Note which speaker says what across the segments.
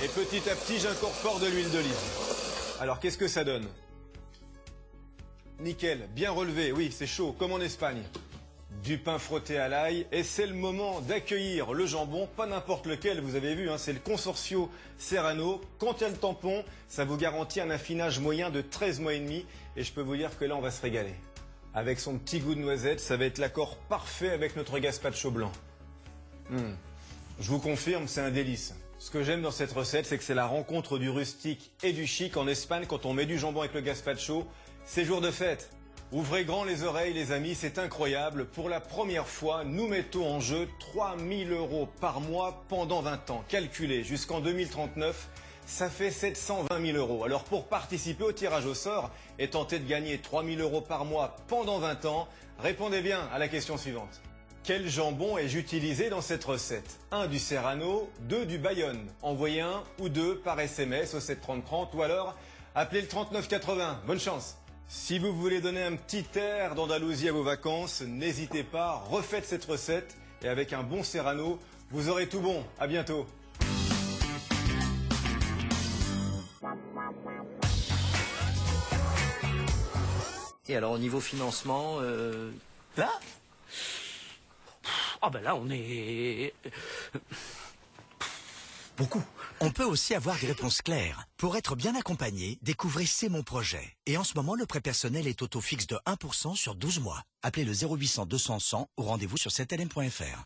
Speaker 1: Et petit à petit, j'incorpore de l'huile d'olive. Alors, qu'est-ce que ça donne? Nickel, bien relevé, oui, c'est chaud, comme en Espagne. Du pain frotté à l'ail, et c'est le moment d'accueillir le jambon, pas n'importe lequel, vous avez vu, hein, c'est le Consorzio Serrano. Quand il y a le tampon, ça vous garantit un affinage moyen de 13 mois et demi, et je peux vous dire que là, on va se régaler. Avec son petit goût de noisette, ça va être l'accord parfait avec notre gazpacho blanc. Je vous confirme, c'est un délice. Ce que j'aime dans cette recette, c'est que c'est la rencontre du rustique et du chic. En Espagne, quand on met du jambon avec le gazpacho, c'est jour de fête. Ouvrez grand les oreilles, les amis, c'est incroyable. Pour la première fois, nous mettons en jeu 3 000 € par mois pendant 20 ans. Calculez, jusqu'en 2039, ça fait 720 000 €. Alors pour participer au tirage au sort et tenter de gagner 3 000 € par mois pendant 20 ans, répondez bien à la question suivante. Quel jambon ai-je utilisé dans cette recette? 1 du Serrano, 2 du Bayonne. Envoyez 1 ou 2 par SMS au 7 30 30 ou alors appelez le 39 80. Bonne chance! Si vous voulez donner un petit air d'Andalousie à vos vacances, n'hésitez pas, refaites cette recette et avec un bon Serrano, vous aurez tout bon. À bientôt.
Speaker 2: Et alors au niveau financement,
Speaker 3: Là? Ah ben là on est... beaucoup.
Speaker 4: On peut aussi avoir des réponses claires. Pour être bien accompagné, découvrez C'est mon projet. Et en ce moment, le prêt personnel est au taux fixe de 1% sur 12 mois. Appelez le 0800 200 100 ou rendez-vous sur 7lm.fr.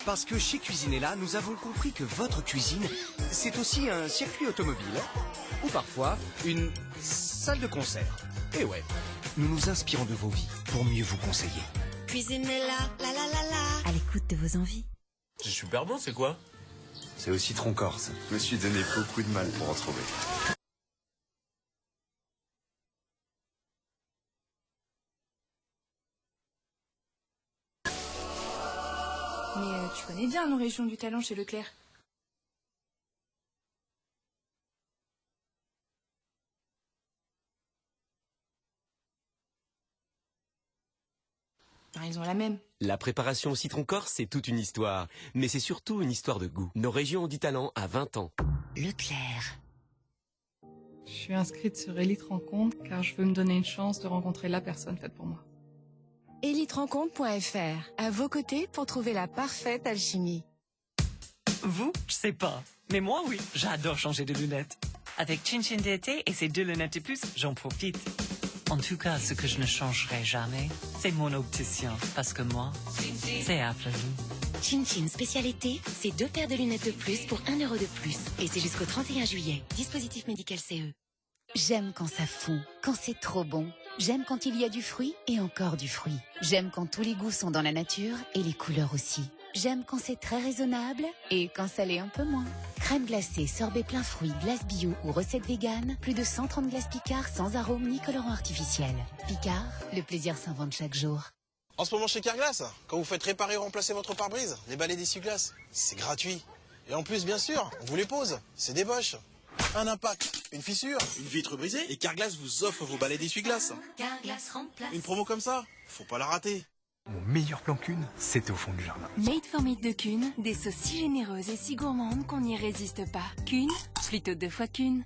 Speaker 5: Parce que chez Cuisinella, nous avons compris que votre cuisine, c'est aussi un circuit automobile. Ou parfois, une salle de concert. Et ouais, nous nous inspirons de vos vies pour mieux vous conseiller.
Speaker 6: Cuisinella, la la la la, à l'écoute de vos envies.
Speaker 7: C'est super bon, c'est quoi?
Speaker 8: C'est au citron corse. Je me suis donné beaucoup de mal pour en trouver.
Speaker 9: Mais tu connais bien nos régions du talent chez Leclerc. Ils ont la même.
Speaker 10: La préparation au citron corse, c'est toute une histoire. Mais c'est surtout une histoire de goût. Nos régions ont du talent à 20 ans.
Speaker 6: Leclerc.
Speaker 9: Je suis inscrite sur Elite Rencontre car je veux me donner une chance de rencontrer la personne faite pour moi.
Speaker 6: EliteRencontre.fr, à vos côtés pour trouver la parfaite alchimie.
Speaker 3: Vous, je sais pas. Mais moi, oui, j'adore changer de lunettes. Avec Chin Chin d'été et ses 2 lunettes de plus, j'en profite. En tout cas, ce que je ne changerai jamais, c'est mon opticien. Parce que moi, c'est Afflelou.
Speaker 6: Chin Chin spécialité, c'est 2 paires de lunettes de plus pour 1 € de plus. Et c'est jusqu'au 31 juillet. Dispositif médical CE. J'aime quand ça fond, quand c'est trop bon. J'aime quand il y a du fruit et encore du fruit. J'aime quand tous les goûts sont dans la nature et les couleurs aussi. J'aime quand c'est très raisonnable et quand ça l'est un peu moins. Crème glacée, sorbet plein fruits, glace bio ou recette végane, plus de 130 glaces Picard sans arôme ni colorant artificiel. Picard, le plaisir s'invente chaque jour.
Speaker 11: En ce moment chez Carglass, quand vous faites réparer ou remplacer votre pare-brise, les balais d'essuie-glace, c'est gratuit. Et en plus, bien sûr, on vous les pose, c'est des Bosch. Un impact, une fissure, une vitre brisée, et Carglass vous offre vos balais d'essuie-glace.
Speaker 6: Carglass remplace.
Speaker 11: Une promo comme ça, faut pas la rater.
Speaker 12: Mon meilleur plan Kuhn, c'était au fond du jardin.
Speaker 13: Made for Meat de Kuhn, des sauces si généreuses et si gourmandes qu'on n'y résiste pas. Kuhn, plutôt 2 fois Kuhn.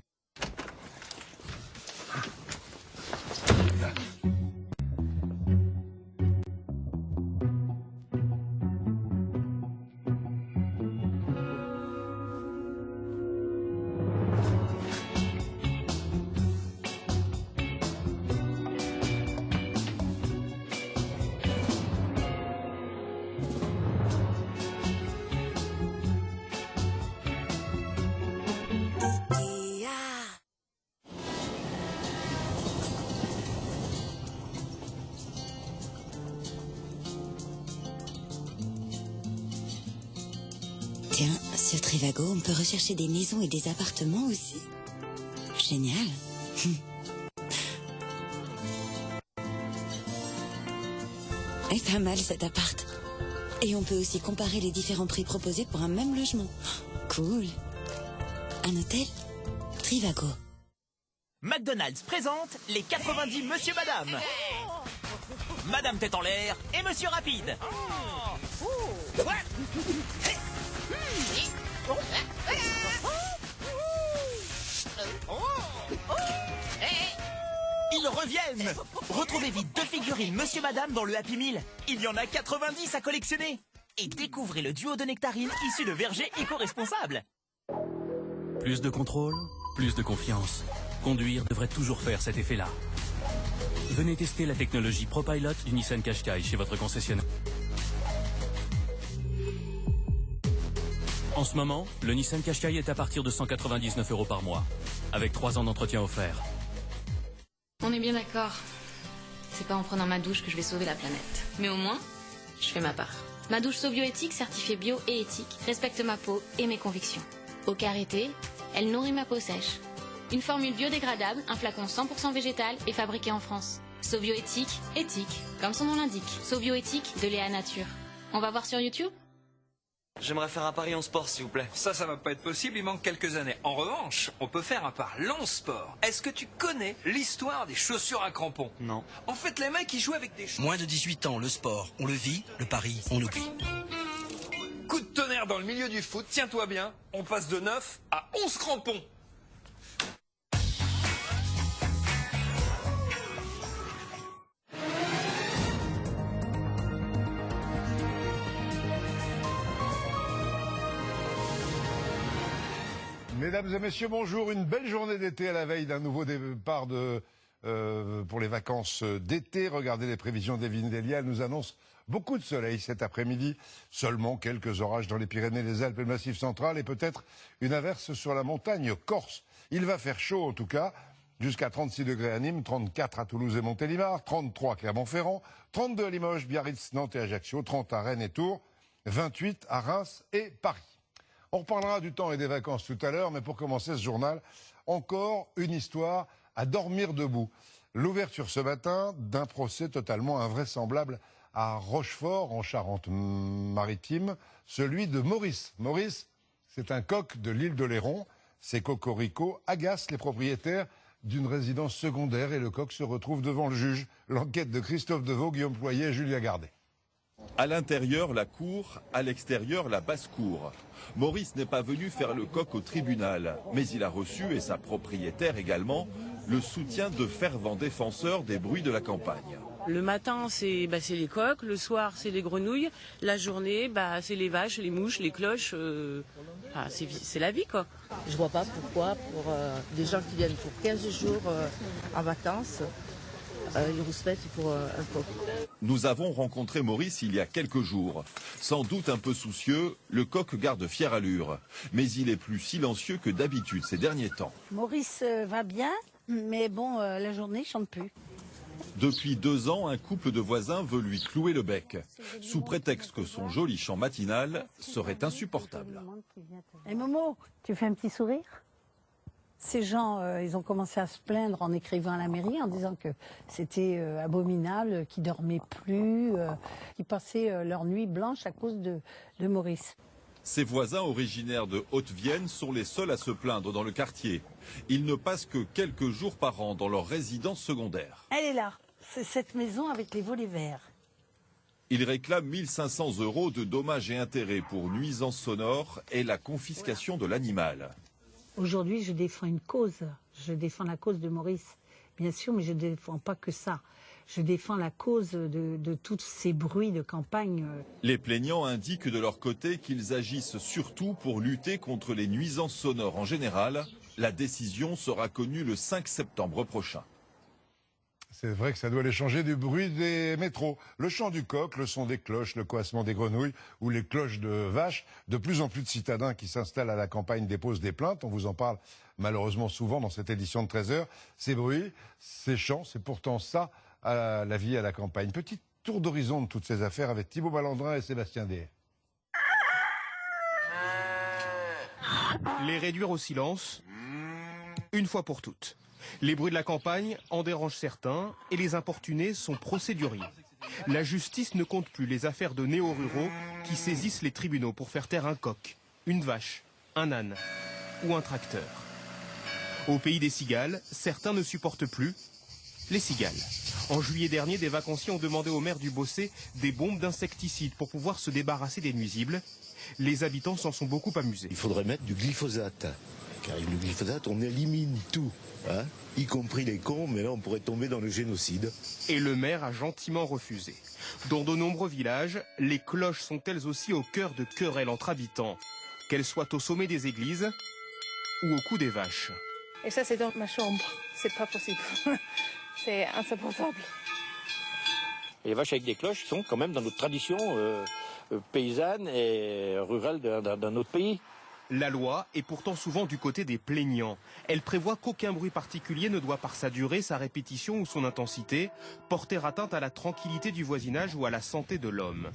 Speaker 6: Tiens, sur Trivago, on peut rechercher des maisons et des appartements aussi. Génial. Est pas mal cet appart. Et on peut aussi comparer les différents prix proposés pour un même logement. Cool. Un hôtel Trivago.
Speaker 14: McDonald's présente les 90 Monsieur Madame. Madame Tête en l'air et Monsieur Rapide. reviennent. Retrouvez vite 2 figurines Monsieur Madame dans le Happy Meal. Il y en a 90 à collectionner. Et découvrez le duo de nectarines issu de vergers éco-responsables.
Speaker 15: Plus de contrôle, plus de confiance. Conduire devrait toujours faire cet effet-là. Venez tester la technologie ProPilot du Nissan Qashqai chez votre concessionnaire. En ce moment, le Nissan Qashqai est à partir de 199 € par mois, avec 3 ans d'entretien offert.
Speaker 16: On est bien d'accord. C'est pas en prenant ma douche que je vais sauver la planète. Mais au moins, je fais ma part. Ma douche Sovio-éthique, certifiée bio et éthique, respecte ma peau et mes convictions. Au karité, elle nourrit ma peau sèche. Une formule biodégradable, un flacon 100% végétal et fabriqué en France. Sovio-éthique, éthique, comme son nom l'indique. Sovio-éthique de Léa Nature. On va voir sur YouTube ?
Speaker 2: J'aimerais faire un pari en sport, s'il vous plaît.
Speaker 17: Ça va pas être possible, il manque quelques années. En revanche, on peut faire un pari en sport. Est-ce que tu connais l'histoire des chaussures à crampons?
Speaker 2: Non.
Speaker 17: En fait, les mecs, ils jouent avec des chaussures.
Speaker 4: Moins de 18 ans, le sport, on le vit, le pari, on oublie.
Speaker 17: Coup de tonnerre dans le milieu du foot, tiens-toi bien, on passe de 9 à 11 crampons.
Speaker 18: Mesdames et messieurs, bonjour. Une belle journée d'été à la veille d'un nouveau départ pour les vacances d'été. Regardez les prévisions d'Evelyne Delia. Elle nous annonce beaucoup de soleil cet après-midi. Seulement quelques orages dans les Pyrénées, les Alpes et le Massif central et peut-être une averse sur la montagne corse. Il va faire chaud en tout cas. Jusqu'à 36 degrés à Nîmes, 34 à Toulouse et Montélimar, 33 à Clermont-Ferrand, 32 à Limoges, Biarritz, Nantes et Ajaccio, 30 à Rennes et Tours, 28 à Reims et Paris. On reparlera du temps et des vacances tout à l'heure, mais pour commencer ce journal, encore une histoire à dormir debout. L'ouverture ce matin d'un procès totalement invraisemblable à Rochefort, en Charente-Maritime, celui de Maurice. Maurice, c'est un coq de l'île de Léron. Ses cocoricots agacent les propriétaires d'une résidence secondaire et le coq se retrouve devant le juge. L'enquête de Christophe Deveau, Guillaume Ployer et Julia Gardet.
Speaker 19: À l'intérieur, la cour, à l'extérieur, la basse-cour. Maurice n'est pas venu faire le coq au tribunal, mais il a reçu, et sa propriétaire également, le soutien de fervents défenseurs des bruits de la campagne.
Speaker 20: Le matin, c'est les coqs, le soir, c'est les grenouilles, la journée, c'est les vaches, les mouches, les cloches, c'est la vie, quoi.
Speaker 21: Je vois pas pourquoi, pour des gens qui viennent pour 15 jours en vacances, ils rouspètent pour un coq.
Speaker 19: Nous avons rencontré Maurice il y a quelques jours. Sans doute un peu soucieux, le coq garde fière allure. Mais il est plus silencieux que d'habitude ces derniers temps.
Speaker 21: Maurice va bien, mais bon, la journée, il chante plus.
Speaker 19: Depuis 2 ans, un couple de voisins veut lui clouer le bec, sous prétexte que son joli chant matinal serait insupportable.
Speaker 21: Et Momo, tu fais un petit sourire ? Ces gens, ils ont commencé à se plaindre en écrivant à la mairie, en disant que c'était abominable, qu'ils dormaient plus, qu'ils passaient leur nuit blanche à cause de Maurice.
Speaker 19: Ses voisins originaires de Haute-Vienne sont les seuls à se plaindre dans le quartier. Ils ne passent que quelques jours par an dans leur résidence secondaire.
Speaker 21: Elle est là, c'est cette maison avec les volets verts.
Speaker 19: Ils réclament 1 500 € de dommages et intérêts pour nuisances sonores et la confiscation de l'animal.
Speaker 21: Aujourd'hui, je défends une cause. Je défends la cause de Maurice, bien sûr, mais je ne défends pas que ça. Je défends la cause de tous ces bruits de campagne.
Speaker 19: Les plaignants indiquent de leur côté qu'ils agissent surtout pour lutter contre les nuisances sonores en général. La décision sera connue le 5 septembre prochain.
Speaker 18: C'est vrai que ça doit les changer du bruit des métros. Le chant du coq, le son des cloches, le coassement des grenouilles ou les cloches de vaches. De plus en plus de citadins qui s'installent à la campagne déposent des plaintes. On vous en parle malheureusement souvent dans cette édition de 13h. Ces bruits, ces chants, c'est pourtant ça, la vie à la campagne. Petit tour d'horizon de toutes ces affaires avec Thibaut Malandrin et Sébastien Dehaye.
Speaker 22: Les réduire au silence, une fois pour toutes. Les bruits de la campagne en dérangent certains et les importunés sont procéduriers. La justice ne compte plus les affaires de néo-ruraux qui saisissent les tribunaux pour faire taire un coq, une vache, un âne ou un tracteur. Au pays des cigales, certains ne supportent plus les cigales. En juillet dernier, des vacanciers ont demandé au maire du Bossé des bombes d'insecticides pour pouvoir se débarrasser des nuisibles. Les habitants s'en sont beaucoup amusés.
Speaker 23: Il faudrait mettre du glyphosate.
Speaker 1: qu'avec le glyphosate, on élimine tout, hein, y compris les cons, mais là on pourrait tomber dans le génocide.
Speaker 22: Et le maire a gentiment refusé. Dans de nombreux villages, les cloches sont elles aussi au cœur de querelles entre habitants, qu'elles soient au sommet des églises ou au cou des vaches.
Speaker 5: Et ça, c'est dans ma chambre. C'est pas possible. C'est insupportable.
Speaker 23: Les vaches avec des cloches sont quand même dans notre tradition paysanne et rurale d'un autre pays.
Speaker 22: La loi est pourtant souvent du côté des plaignants. Elle prévoit qu'aucun bruit particulier ne doit par sa durée, sa répétition ou son intensité porter atteinte à la tranquillité du voisinage ou à la santé de l'homme.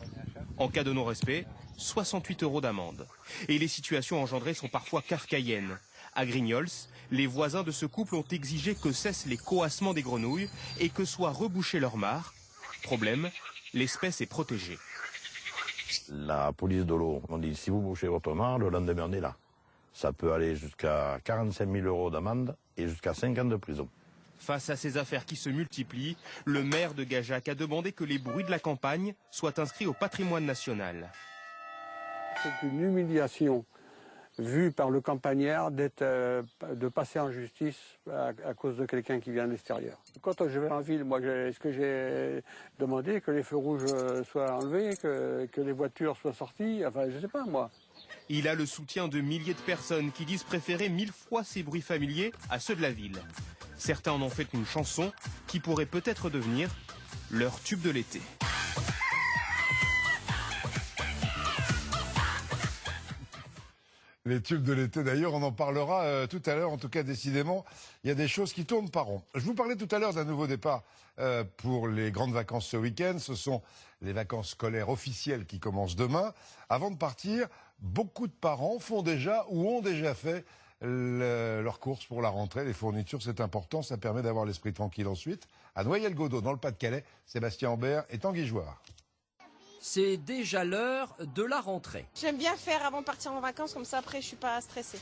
Speaker 22: En cas de non-respect, 68 € d'amende. Et les situations engendrées sont parfois kafkaïennes. À Grignols, les voisins de ce couple ont exigé que cessent les coassements des grenouilles et que soit rebouchée leur mare. Problème, l'espèce est protégée.
Speaker 1: La police de l'eau m'a dit, si vous bouchez votre mare, le lendemain on est là. Ça peut aller jusqu'à 45 000 € d'amende et jusqu'à 5 ans de prison.
Speaker 22: Face à ces affaires qui se multiplient, le maire de Gajac a demandé que les bruits de la campagne soient inscrits au patrimoine national.
Speaker 24: C'est une humiliation vue par le campagnard de passer en justice à cause de quelqu'un qui vient de l'extérieur. Quand je vais en ville, moi, ce que j'ai demandé, que les feux rouges soient enlevés, que les voitures soient sorties, enfin, je sais pas, moi.
Speaker 22: Il a le soutien de milliers de personnes qui disent préférer 1000 fois ces bruits familiers à ceux de la ville. Certains en ont fait une chanson qui pourrait peut-être devenir leur tube de l'été.
Speaker 18: Les tubes de l'été, d'ailleurs, on en parlera tout à l'heure. En tout cas, décidément, il y a des choses qui tournent pas rond. Je vous parlais tout à l'heure d'un nouveau départ pour les grandes vacances ce week-end. Ce sont les vacances scolaires officielles qui commencent demain. Avant de partir, beaucoup de parents font déjà ou ont déjà fait leurs courses pour la rentrée. Les fournitures, c'est important. Ça permet d'avoir l'esprit tranquille ensuite. À Noyelles-Godault, dans le Pas-de-Calais, Sébastien Ambert et Tanguy Jouard.
Speaker 25: C'est déjà l'heure de la rentrée.
Speaker 26: J'aime bien faire avant de partir en vacances, comme ça après je suis pas stressée.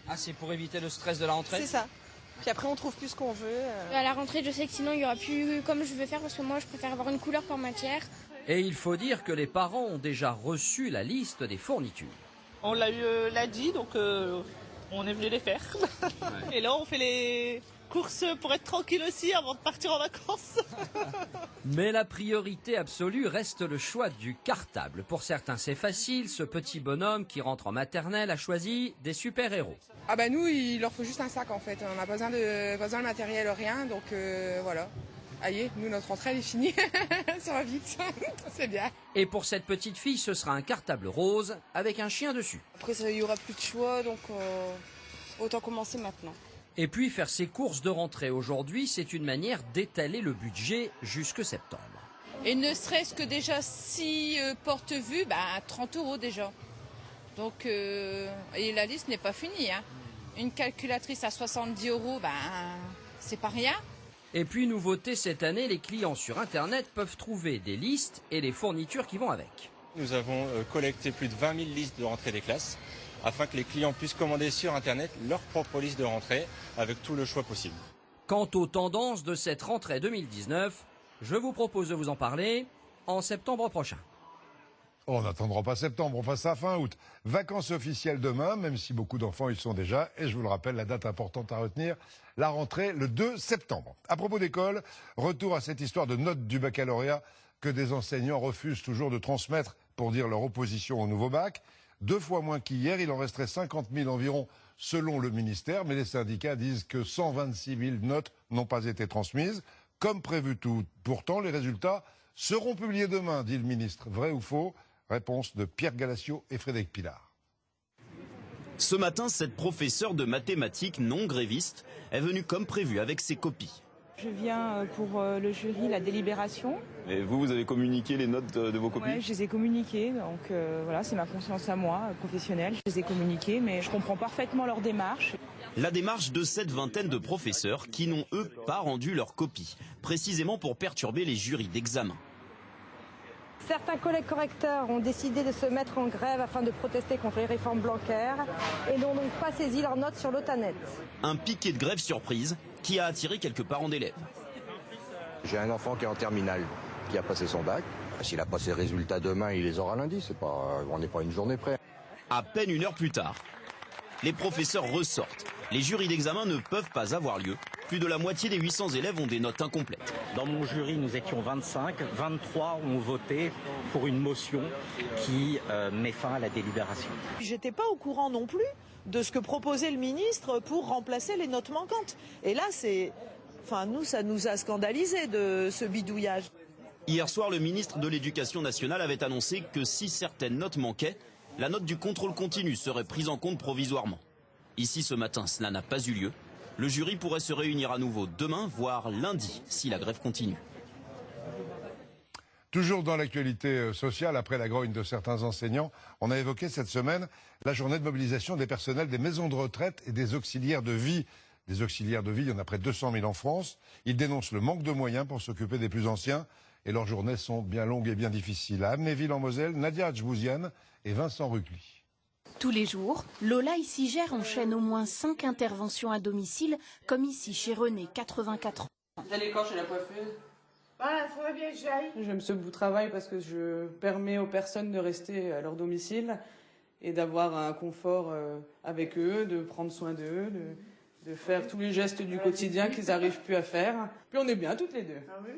Speaker 25: Ah, c'est pour éviter le stress de la rentrée?
Speaker 26: C'est ça. Puis après on trouve plus ce qu'on veut.
Speaker 27: À la rentrée, je sais que sinon il y aura plus comme je veux faire parce que moi je préfère avoir une couleur par matière.
Speaker 25: Et il faut dire que les parents ont déjà reçu la liste des fournitures.
Speaker 28: On l'a eu lundi, donc on est venu les faire. Ouais. Et là on fait les courses pour être tranquille aussi avant de partir en vacances.
Speaker 25: Mais la priorité absolue reste le choix du cartable. Pour certains, c'est facile. Ce petit bonhomme qui rentre en maternelle a choisi des super-héros.
Speaker 29: Ah bah nous, il leur faut juste un sac en fait. On n'a pas besoin de matériel, rien. Donc voilà. Aïe, nous, notre rentrée, elle est finie. Ça va vite. C'est bien.
Speaker 25: Et pour cette petite fille, ce sera un cartable rose avec un chien dessus.
Speaker 29: Après, il n'y aura plus de choix, donc autant commencer maintenant.
Speaker 25: Et puis faire ses courses de rentrée aujourd'hui, c'est une manière d'étaler le budget jusque septembre.
Speaker 30: Et ne serait-ce que déjà 6 porte-vues, 30 € déjà. Donc, et la liste n'est pas finie. Hein. Une calculatrice à 70 €, c'est pas rien.
Speaker 25: Et puis nouveauté cette année, les clients sur Internet peuvent trouver des listes et les fournitures qui vont avec.
Speaker 31: Nous avons collecté plus de 20 000 listes de rentrée des classes, afin que les clients puissent commander sur Internet leur propre liste de rentrée avec tout le choix possible.
Speaker 25: Quant aux tendances de cette rentrée 2019, je vous propose de vous en parler en septembre prochain.
Speaker 18: On n'attendra pas septembre, on passe ça fin août. Vacances officielles demain, même si beaucoup d'enfants y sont déjà. Et je vous le rappelle, la date importante à retenir, la rentrée le 2 septembre. À propos d'école, retour à cette histoire de notes du baccalauréat que des enseignants refusent toujours de transmettre pour dire leur opposition au nouveau bac. 2 fois moins qu'hier, il en resterait 50 000 environ selon le ministère, mais les syndicats disent que 126 000 notes n'ont pas été transmises, comme prévu tout. Pourtant, les résultats seront publiés demain, dit le ministre. Vrai ou faux? Réponse de Pierre Galassio et Frédéric Pilard.
Speaker 32: Ce matin, cette professeure de mathématiques non gréviste est venue comme prévu avec ses copies.
Speaker 33: Je viens pour le jury, la délibération.
Speaker 32: Et vous avez communiqué les notes de vos copies?
Speaker 33: Oui, je les ai communiquées, donc voilà, c'est ma conscience à moi, professionnelle. Je les ai communiquées, mais je comprends parfaitement leur démarche.
Speaker 32: La démarche de cette vingtaine de professeurs qui n'ont, eux, pas rendu leurs copies, précisément pour perturber les jurys d'examen.
Speaker 34: Certains collègues correcteurs ont décidé de se mettre en grève afin de protester contre les réformes Blanquer et n'ont donc pas saisi leurs notes sur l'Otanet.
Speaker 32: Un piquet de grève surprise qui a attiré quelques parents d'élèves.
Speaker 35: J'ai un enfant qui est en terminale, qui a passé son bac. S'il n'a pas ses résultats demain, il les aura lundi. On n'est pas une journée près.
Speaker 32: À peine 1 heure plus tard, les professeurs ressortent. Les jurys d'examen ne peuvent pas avoir lieu. Plus de la moitié des 800 élèves ont des notes incomplètes.
Speaker 2: Dans mon jury, nous étions 25. 23 ont voté pour une motion qui met fin à la délibération.
Speaker 3: J'étais pas au courant non plus de ce que proposait le ministre pour remplacer les notes manquantes. Et là, nous, ça nous a scandalisés de ce bidouillage.
Speaker 32: Hier soir, le ministre de l'Éducation nationale avait annoncé que si certaines notes manquaient, la note du contrôle continu serait prise en compte provisoirement. Ici, ce matin, cela n'a pas eu lieu. Le jury pourrait se réunir à nouveau demain, voire lundi, si la grève continue.
Speaker 18: Toujours dans l'actualité sociale, après la grogne de certains enseignants, on a évoqué cette semaine la journée de mobilisation des personnels des maisons de retraite et des auxiliaires de vie. Des auxiliaires de vie, il y en a près de 200 000 en France. Ils dénoncent le manque de moyens pour s'occuper des plus anciens et leurs journées sont bien longues et bien difficiles. À Amnéville-en-Moselle, Nadia Hadjbouziane et Vincent Rucli.
Speaker 4: Tous les jours, Lola ici gère enchaîne au moins 5 interventions à domicile, comme ici chez René, 84 ans.
Speaker 6: Vous allez quand chez la coiffeuse?
Speaker 3: Voilà, ça va bien que j'aille.
Speaker 6: J'aime ce bout de travail parce que je permets aux personnes de rester à leur domicile et d'avoir un confort avec eux, de prendre soin d'eux, de faire tous les gestes du quotidien qu'ils n'arrivent plus à faire. Puis on est bien toutes les deux.
Speaker 3: Ah oui,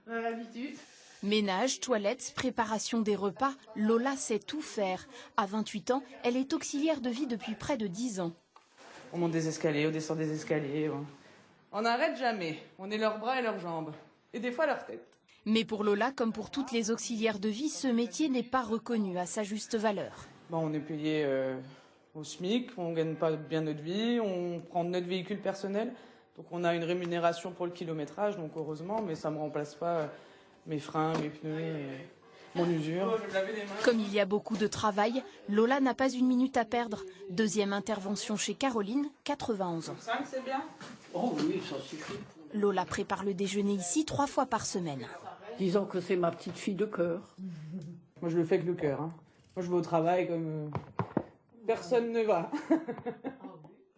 Speaker 6: on
Speaker 3: a l'habitude.
Speaker 4: Ménage, toilettes, préparation des repas, Lola sait tout faire. À 28 ans, elle est auxiliaire de vie depuis près de 10 ans.
Speaker 6: On monte des escaliers, on descend des escaliers. On n'arrête jamais. On est leurs bras et leurs jambes. Et des fois leur tête.
Speaker 4: Mais pour Lola, comme pour toutes les auxiliaires de vie, ce métier n'est pas reconnu à sa juste valeur.
Speaker 6: On est payé au SMIC, on ne gagne pas bien notre vie, on prend notre véhicule personnel. Donc on a une rémunération pour le kilométrage, donc heureusement, mais ça ne me remplace pas mes freins, mes pneus, mon usure.
Speaker 4: Comme il y a beaucoup de travail, Lola n'a pas une minute à perdre. Deuxième intervention chez Caroline, 91 ans.
Speaker 6: 5, c'est bien?
Speaker 7: Oh oui, ça suffit.
Speaker 4: Lola prépare le déjeuner ici 3 fois par semaine.
Speaker 7: Disons que c'est ma petite fille de cœur.
Speaker 6: Moi, je le fais avec le cœur. Moi, je vais au travail comme personne ne va.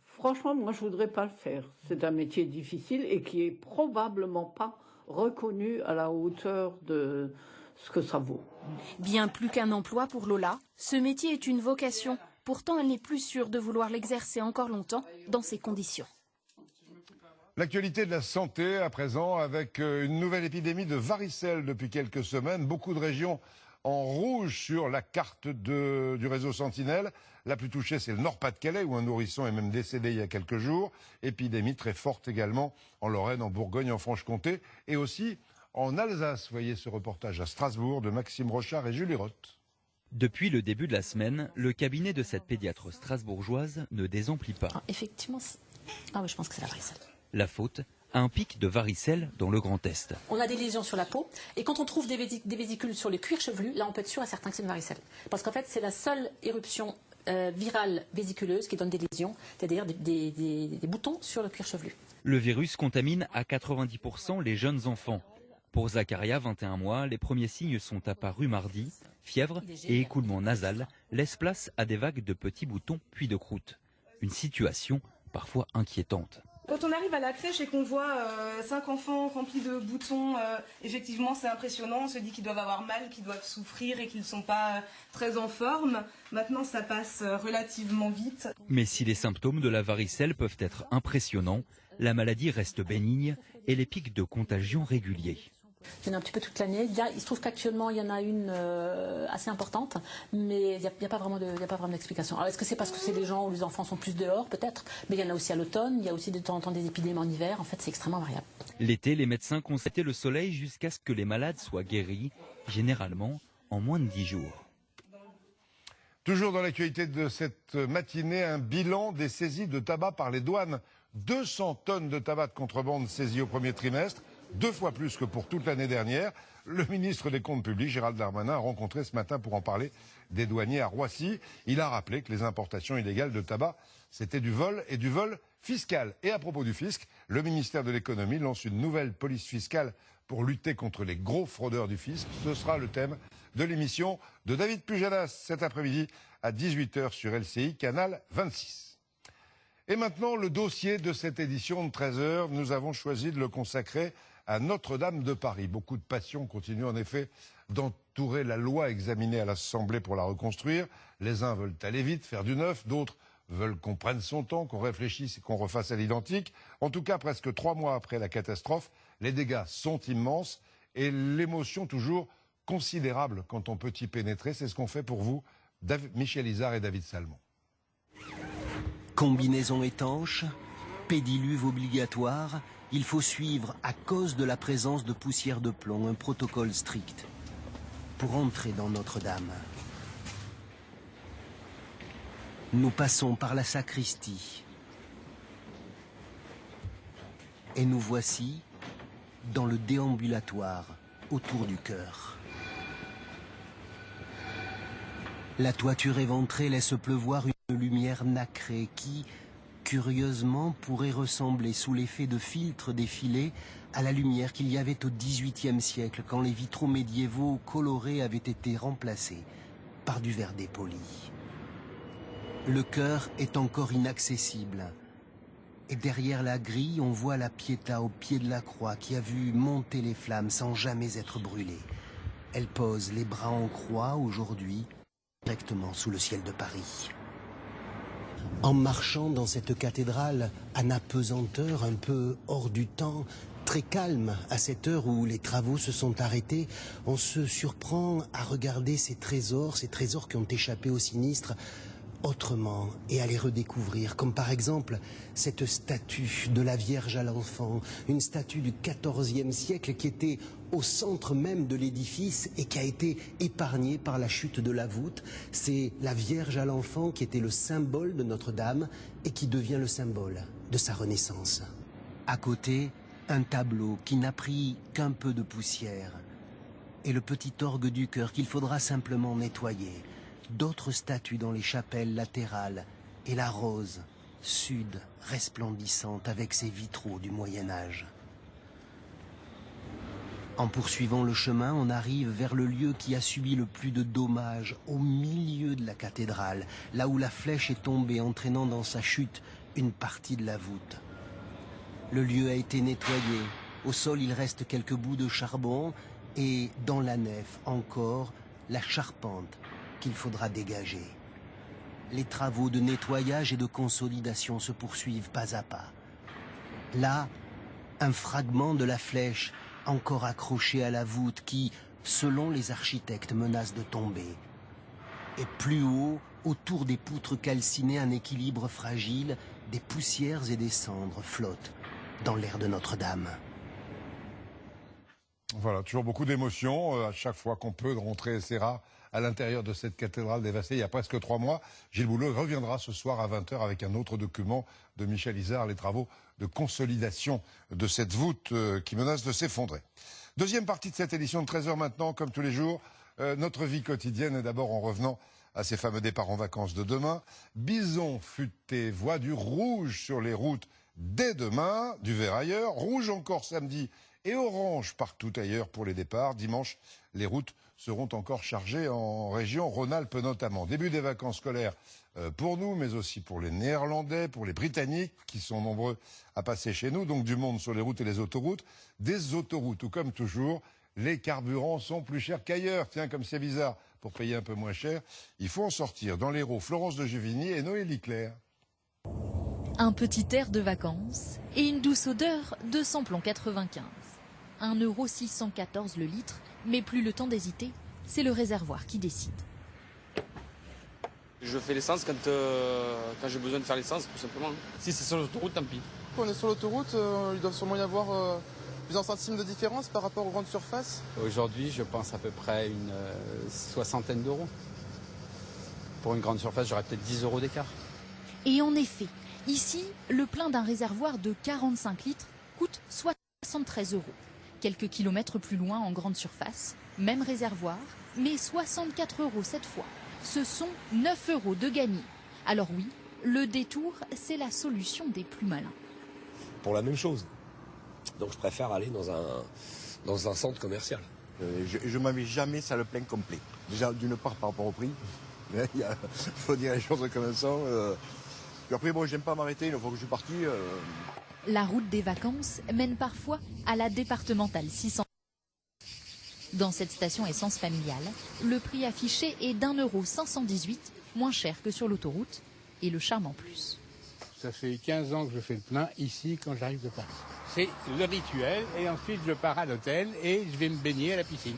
Speaker 7: Franchement, moi, je voudrais pas le faire. C'est un métier difficile et qui est probablement pas reconnu à la hauteur de ce que ça vaut.
Speaker 4: Bien plus qu'un emploi pour Lola, ce métier est une vocation. Pourtant, elle n'est plus sûre de vouloir l'exercer encore longtemps dans ces conditions.
Speaker 18: L'actualité de la santé à présent avec une nouvelle épidémie de varicelle depuis quelques semaines. Beaucoup de régions en rouge sur la carte du réseau Sentinelle. La plus touchée, c'est le Nord-Pas-de-Calais où un nourrisson est même décédé il y a quelques jours. Épidémie très forte également en Lorraine, en Bourgogne, en Franche-Comté et aussi en Alsace. Voyez ce reportage à Strasbourg de Maxime Rochard et Julie Roth.
Speaker 8: Depuis le début de la semaine, le cabinet de cette pédiatre strasbourgeoise ne désemplit pas.
Speaker 9: Effectivement, oui, je pense que c'est la varicelle.
Speaker 8: La faute, un pic de varicelle dans le Grand Est.
Speaker 9: On a des lésions sur la peau et quand on trouve des vésicules sur les cuirs chevelus, là on peut être sûr et certain que c'est une varicelle. Parce qu'en fait c'est la seule éruption virale vésiculeuse qui donne des lésions, c'est-à-dire des boutons sur le cuir chevelu.
Speaker 8: Le virus contamine à 90% les jeunes enfants. Pour Zacharia, 21 mois, les premiers signes sont apparus mardi. Fièvre et écoulement nasal laissent place à des vagues de petits boutons puis de croûtes. Une situation parfois inquiétante.
Speaker 10: Quand on arrive à la crèche et qu'on voit 5 enfants remplis de boutons, effectivement c'est impressionnant, on se dit qu'ils doivent avoir mal, qu'ils doivent souffrir et qu'ils ne sont pas très en forme. Maintenant ça passe relativement vite.
Speaker 8: Mais si les symptômes de la varicelle peuvent être impressionnants, la maladie reste bénigne et les pics de contagion réguliers.
Speaker 9: Il y en a un petit peu toute l'année. Il se trouve qu'actuellement il y en a une assez importante, mais il n'y a pas vraiment d'explication. Alors est-ce que c'est parce que c'est les gens où les enfants sont plus dehors peut-être? Mais il y en a aussi à l'automne, il y a aussi de temps en temps des épidémies en hiver. En fait c'est extrêmement variable.
Speaker 8: L'été, les médecins constatent le soleil jusqu'à ce que les malades soient guéris, généralement en moins de 10 jours.
Speaker 18: Toujours dans l'actualité de cette matinée, un bilan des saisies de tabac par les douanes. 200 tonnes de tabac de contrebande saisies au premier trimestre. 2 fois plus que pour toute l'année dernière. Le ministre des Comptes publics, Gérald Darmanin, a rencontré ce matin pour en parler des douaniers à Roissy. Il a rappelé que les importations illégales de tabac, c'était du vol et du vol fiscal. Et à propos du fisc, le ministère de l'économie lance une nouvelle police fiscale pour lutter contre les gros fraudeurs du fisc. Ce sera le thème de l'émission de David Pujadas cet après-midi à 18h sur LCI, canal 26. Et maintenant, le dossier de cette édition de 13h, nous avons choisi de le consacrer à Notre-Dame de Paris. Beaucoup de passion continue en effet d'entourer la loi examinée à l'Assemblée pour la reconstruire. Les uns veulent aller vite, faire du neuf, d'autres veulent qu'on prenne son temps, qu'on réfléchisse et qu'on refasse à l'identique. En tout cas, presque 3 mois après la catastrophe, les dégâts sont immenses et l'émotion toujours considérable quand on peut y pénétrer. C'est ce qu'on fait pour vous, Michel Izard et David Salmon.
Speaker 1: Combinaison étanche, pédiluve obligatoire, il faut suivre, à cause de la présence de poussière de plomb, un protocole strict pour entrer dans Notre-Dame. Nous passons par la sacristie et nous voici dans le déambulatoire autour du chœur. La toiture éventrée laisse pleuvoir une lumière nacrée qui, curieusement, pourrait ressembler sous l'effet de filtres défilés à la lumière qu'il y avait au XVIIIe siècle quand les vitraux médiévaux colorés avaient été remplacés par du verre dépoli. Le chœur est encore inaccessible. Et derrière la grille, on voit la Pietà au pied de la croix qui a vu monter les flammes sans jamais être brûlée. Elle pose les bras en croix aujourd'hui, directement sous le ciel de Paris. En marchant dans cette cathédrale en apesanteur, un peu hors du temps, très calme à cette heure où les travaux se sont arrêtés, on se surprend à regarder ces trésors qui ont échappé au sinistre, autrement et à les redécouvrir, comme par exemple cette statue de la Vierge à l'enfant, une statue du XIVe siècle qui était au centre même de l'édifice et qui a été épargnée par la chute de la voûte. C'est la Vierge à l'enfant qui était le symbole de Notre-Dame et qui devient le symbole de sa renaissance. À côté, un tableau qui n'a pris qu'un peu de poussière et le petit orgue du chœur qu'il faudra simplement nettoyer. D'autres statues dans les chapelles latérales et la rose sud resplendissante avec ses vitraux du Moyen-Âge. En poursuivant le chemin, on arrive vers le lieu qui a subi le plus de dommages, au milieu de la cathédrale, là où la flèche est tombée, entraînant dans sa chute une partie de la voûte. Le lieu a été nettoyé. Au sol, il reste quelques bouts de charbon et dans la nef encore la charpente qu'il faudra dégager. Les travaux de nettoyage et de consolidation se poursuivent pas à pas. Là, un fragment de la flèche encore accroché à la voûte qui, selon les architectes, menace de tomber. Et plus haut, autour des poutres calcinées, un équilibre fragile, des poussières et des cendres flottent dans l'air de Notre-Dame.
Speaker 18: Voilà, toujours beaucoup d'émotions à chaque fois qu'on peut rentrer, c'est rare, à l'intérieur de cette cathédrale dévastée il y a presque 3 mois. Gilles Boulot reviendra ce soir à 20h avec un autre document de Michel Izard, les travaux de consolidation de cette voûte qui menace de s'effondrer. Deuxième partie de cette édition de 13h maintenant, comme tous les jours, notre vie quotidienne, et d'abord en revenant à ces fameux départs en vacances de demain. Bison futé voit du rouge sur les routes dès demain, du vert ailleurs, rouge encore samedi et orange partout ailleurs pour les départs. Dimanche, les routes seront encore chargées en région Rhône-Alpes notamment. Début des vacances scolaires pour nous, mais aussi pour les Néerlandais, pour les Britanniques qui sont nombreux à passer chez nous. Donc du monde sur les routes et les autoroutes. Des autoroutes où, comme toujours, les carburants sont plus chers qu'ailleurs. Tiens, comme c'est bizarre, pour payer un peu moins cher, il faut en sortir. Dans l'Hérault, Florence de Juvigny et Noélie Claire.
Speaker 5: Un petit air de vacances et une douce odeur de samplon 95. 1,614 € le litre, mais plus le temps d'hésiter, c'est le réservoir qui décide.
Speaker 11: Je fais l'essence quand j'ai besoin de faire l'essence, tout simplement. Si c'est sur l'autoroute, tant pis.
Speaker 12: Quand on est sur l'autoroute, il doit sûrement y avoir plusieurs centimes de différence par rapport aux grandes surfaces.
Speaker 13: Aujourd'hui, je pense à peu près une soixantaine d'euros. Pour une grande surface, j'aurais peut-être 10 € d'écart.
Speaker 5: Et en effet, ici, le plein d'un réservoir de 45 litres coûte 73 €. Quelques kilomètres plus loin, en grande surface, même réservoir, mais 64 € cette fois. Ce sont 9 € de gagné. Alors oui, le détour, c'est la solution des plus malins.
Speaker 14: Pour la même chose. Donc je préfère aller dans un centre commercial.
Speaker 35: Je ne m'avais jamais ça le plein complet. Déjà, d'une part par rapport au prix, mais il faut dire les choses comme ça. Puis après, bon, j'aime pas m'arrêter une fois que je suis parti.
Speaker 5: La route des vacances mène parfois à la départementale 600. Dans cette station essence familiale, le prix affiché est d'1,518 €, moins cher que sur l'autoroute. et le charme en plus.
Speaker 15: Ça fait 15 ans que je fais le plein ici quand j'arrive de Paris. C'est le rituel et ensuite je pars à l'hôtel et je vais me baigner à la piscine.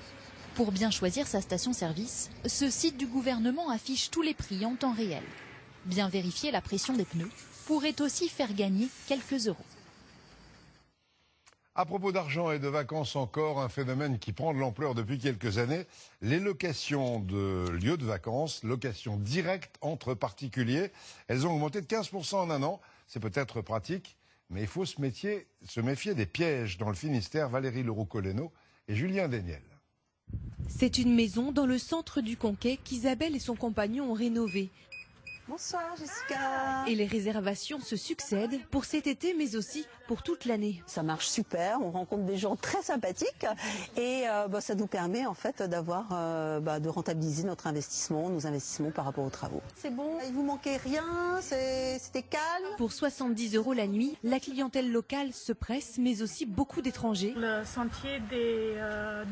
Speaker 5: Pour bien choisir sa station-service, ce site du gouvernement affiche tous les prix en temps réel. Bien vérifier la pression des pneus pourrait aussi faire gagner quelques euros.
Speaker 18: À propos d'argent et de vacances encore, un phénomène qui prend de l'ampleur depuis quelques années, les locations de lieux de vacances, locations directes entre particuliers, elles ont augmenté de 15% en un an. C'est peut-être pratique, mais il faut se méfier des pièges. Dans le Finistère, Valérie Leroux-Coleno et Julien Déniel.
Speaker 16: C'est une maison dans le centre du Conquet qu'Isabelle et son compagnon ont rénovée.
Speaker 17: Bonsoir Jessica.
Speaker 16: Et les réservations se succèdent pour cet été mais aussi pour toute l'année.
Speaker 17: Ça marche super, on rencontre des gens très sympathiques et ça nous permet en fait d'avoir, de rentabiliser notre investissement, nos investissements par rapport aux travaux. C'est bon, il vous manquait rien, c'était calme.
Speaker 16: Pour 70 € la nuit, la clientèle locale se presse mais aussi beaucoup d'étrangers.
Speaker 19: Le sentier des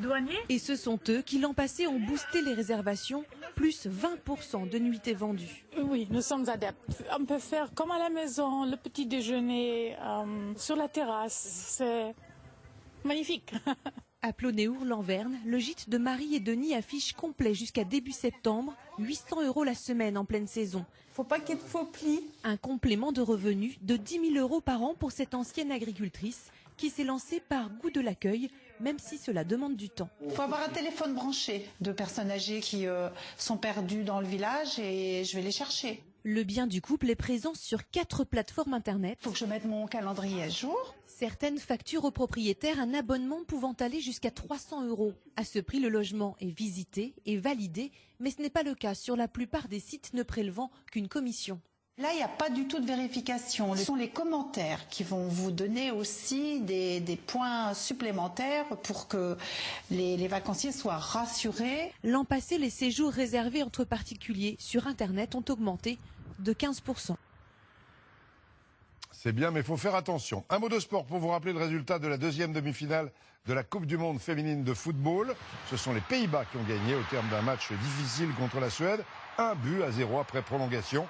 Speaker 19: douaniers.
Speaker 16: Et ce sont eux qui l'an passé ont boosté les réservations, plus 20% de nuitées vendues.
Speaker 19: Oui, nous sommes adeptes. On peut faire comme à la maison, le petit déjeuner sur la terrasse. C'est magnifique.
Speaker 16: À Plonéour-Lanverne, le gîte de Marie et Denis affiche complet jusqu'à début septembre, 800 € la semaine en pleine saison.
Speaker 17: Faut pas qu'il y ait de faux plis.
Speaker 16: Un complément de revenus de 10 000 € par an pour cette ancienne agricultrice qui s'est lancée par goût de l'accueil, même si cela demande du temps.
Speaker 17: Il faut avoir un téléphone branché de personnes âgées qui sont perdues dans le village et je vais les chercher.
Speaker 16: Le bien du couple est présent sur 4 plateformes internet.
Speaker 17: Il faut que je mette mon calendrier à jour.
Speaker 16: Certaines facturent aux propriétaires un abonnement pouvant aller jusqu'à 300 €. À ce prix, le logement est visité et validé, mais ce n'est pas le cas sur la plupart des sites ne prélevant qu'une commission.
Speaker 17: Là, il n'y a pas du tout de vérification. Ce sont les commentaires qui vont vous donner aussi des points supplémentaires pour que les vacanciers soient rassurés.
Speaker 16: L'an passé, les séjours réservés entre particuliers sur Internet ont augmenté de 15%.
Speaker 18: C'est bien, mais il faut faire attention. Un mot de sport pour vous rappeler le résultat de la deuxième demi-finale de la Coupe du Monde féminine de football. Ce sont les Pays-Bas qui ont gagné au terme d'un match difficile contre la Suède. 1-0 après prolongation.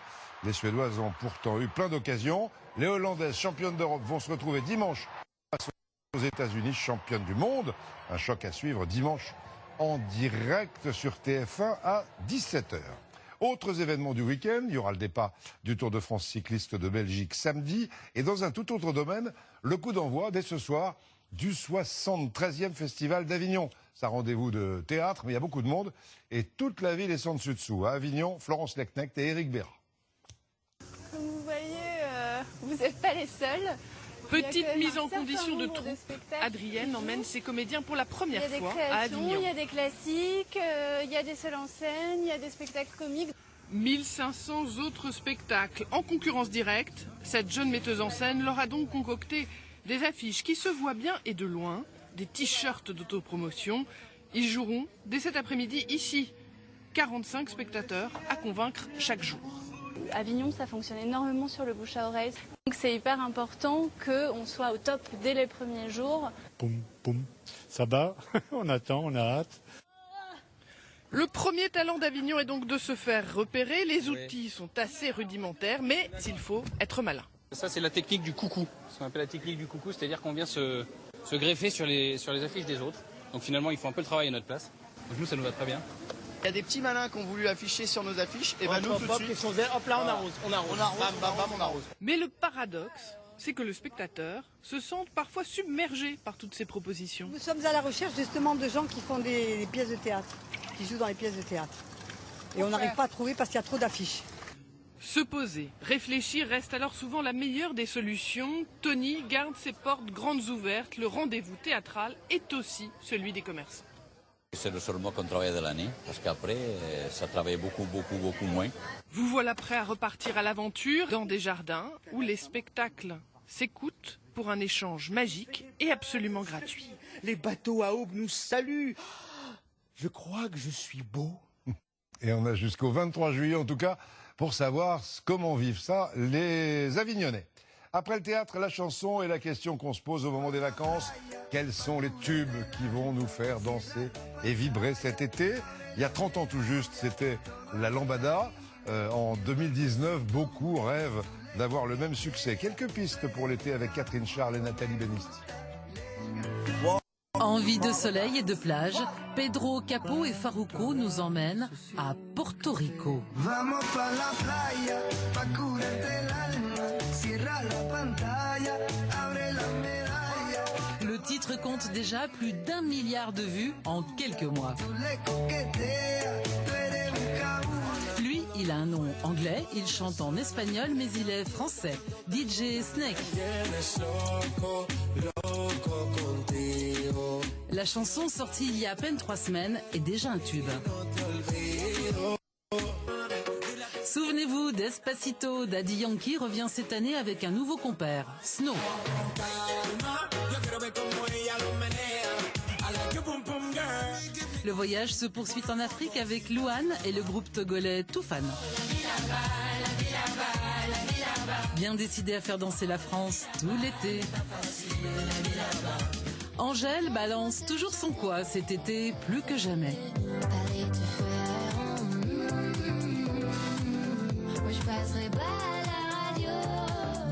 Speaker 18: Les Suédoises ont pourtant eu plein d'occasions. Les Hollandaises, championnes d'Europe, vont se retrouver dimanche face aux États-Unis, championnes du monde. Un choc à suivre dimanche en direct sur TF1 à 17 h. Autres événements du week-end, il y aura le départ du Tour de France cycliste de Belgique samedi. Et dans un tout autre domaine, le coup d'envoi dès ce soir du 73e Festival d'Avignon. C'est un rendez-vous de théâtre, mais il y a beaucoup de monde. Et toute la ville est sans dessus dessous. À Avignon, Florence Lecnecht et Éric Béra.
Speaker 20: Comme vous voyez, vous n'êtes pas les seuls.
Speaker 21: Petite mise en condition de troupe. Adrienne emmène ses comédiens pour la première fois à Avignon.
Speaker 20: Il y a des classiques, il y a des seuls en scène, il y a des spectacles comiques.
Speaker 21: 1500 autres spectacles en concurrence directe. Cette jeune metteuse en scène leur a donc concocté des affiches qui se voient bien et de loin, des t-shirts d'autopromotion. Ils joueront dès cet après-midi ici. 45 spectateurs à convaincre chaque jour.
Speaker 20: Avignon, ça fonctionne énormément sur le bouche à oreille. Donc c'est hyper important qu'on soit au top dès les premiers jours.
Speaker 22: Poum, poum, ça bat, on attend, on a hâte.
Speaker 21: Le premier talent d'Avignon est donc de se faire repérer. Les outils sont assez rudimentaires, mais il faut être malin.
Speaker 11: Ça, c'est la technique du coucou. Ce qu'on appelle la technique du coucou, c'est-à-dire qu'on vient se greffer sur les affiches des autres. Donc finalement, il faut un peu le travail à notre place. Donc nous, ça nous va très bien.
Speaker 23: Il y a des petits malins qui ont voulu afficher sur nos affiches, et ben nous tout de suite,
Speaker 21: sont
Speaker 23: hop là on arrose, bam bam on arrose.
Speaker 21: Mais le paradoxe, c'est que le spectateur se sent parfois submergé par toutes ces propositions.
Speaker 34: Nous sommes à la recherche justement de gens qui font des pièces de théâtre, qui jouent dans les pièces de théâtre. Et on n'arrive pas à trouver parce qu'il y a trop d'affiches.
Speaker 21: Se poser, réfléchir reste alors souvent la meilleure des solutions. Tony garde ses portes grandes ouvertes, le rendez-vous théâtral est aussi celui des commerçants.
Speaker 24: C'est le seul mois qu'on travaille de l'année, parce qu'après, ça travaille beaucoup moins.
Speaker 21: Vous voilà prêt à repartir à l'aventure dans des jardins où les spectacles s'écoutent pour un échange magique et absolument gratuit.
Speaker 26: Les bateaux à aube nous saluent. Je crois que je suis beau.
Speaker 18: Et on a jusqu'au 23 juillet en tout cas pour savoir comment vivent ça les Avignonnais. Après le théâtre, la chanson et la question qu'on se pose au moment des vacances, quels sont les tubes qui vont nous faire danser et vibrer cet été? Il y a 30 ans tout juste, c'était la lambada. en 2019. Beaucoup rêvent d'avoir le même succès. Quelques pistes pour l'été avec Catherine Charles et Nathalie Benisti.
Speaker 2: Envie de soleil et de plage, Pedro Capo et Farruko nous emmènent à Porto Rico. Le titre compte déjà plus d'1 milliard de vues en quelques mois. Lui, il a un nom anglais, il chante en espagnol, mais il est français. DJ Snake. La chanson sortie il y a à peine 3 semaines est déjà un tube. Souvenez-vous, Despacito, Daddy Yankee revient cette année avec un nouveau compère, Snow. Le voyage se poursuit en Afrique avec Louane et le groupe togolais Toufan. Bien décidé à faire danser la France tout l'été. Angèle balance toujours son quoi cet été plus que jamais.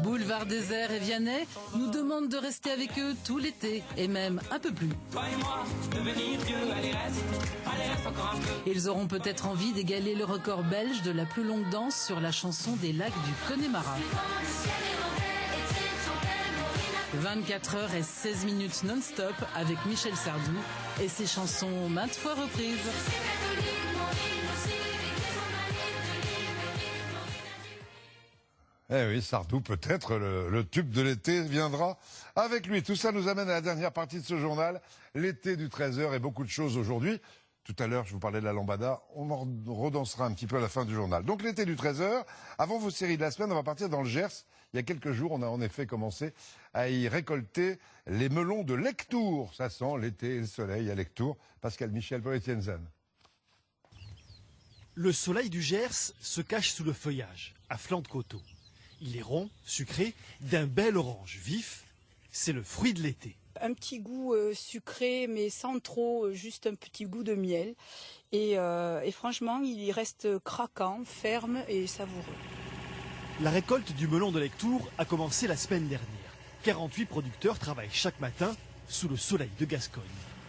Speaker 2: Boulevard Désert et Vianney nous demandent de rester avec eux tout l'été et même un peu plus. Ils auront peut-être envie d'égaler le record belge de la plus longue danse sur la chanson des lacs du Connemara. 24 heures et 16 minutes non-stop avec Michel Sardou et ses chansons maintes fois reprises.
Speaker 18: Eh oui, Sardou, peut-être le tube de l'été viendra avec lui. Tout ça nous amène à la dernière partie de ce journal, l'été du 13h et beaucoup de choses aujourd'hui. Tout à l'heure, je vous parlais de la lambada, on en redansera un petit peu à la fin du journal. Donc l'été du 13h, avant vos séries de la semaine, on va partir dans le Gers. Il y a quelques jours, on a en effet commencé à y récolter les melons de Lectoure. Ça sent l'été et le soleil à Lectoure. Pascal Michel pour Étienne Zan.
Speaker 3: Le soleil du Gers se cache sous le feuillage, à flanc de coteau. Il est rond, sucré, d'un bel orange vif. C'est le fruit de l'été.
Speaker 4: Un petit goût sucré, mais sans trop, juste un petit goût de miel. Et franchement, il reste craquant, ferme et savoureux.
Speaker 3: La récolte du melon de Lectoure a commencé la semaine dernière. 48 producteurs travaillent chaque matin sous le soleil de Gascogne.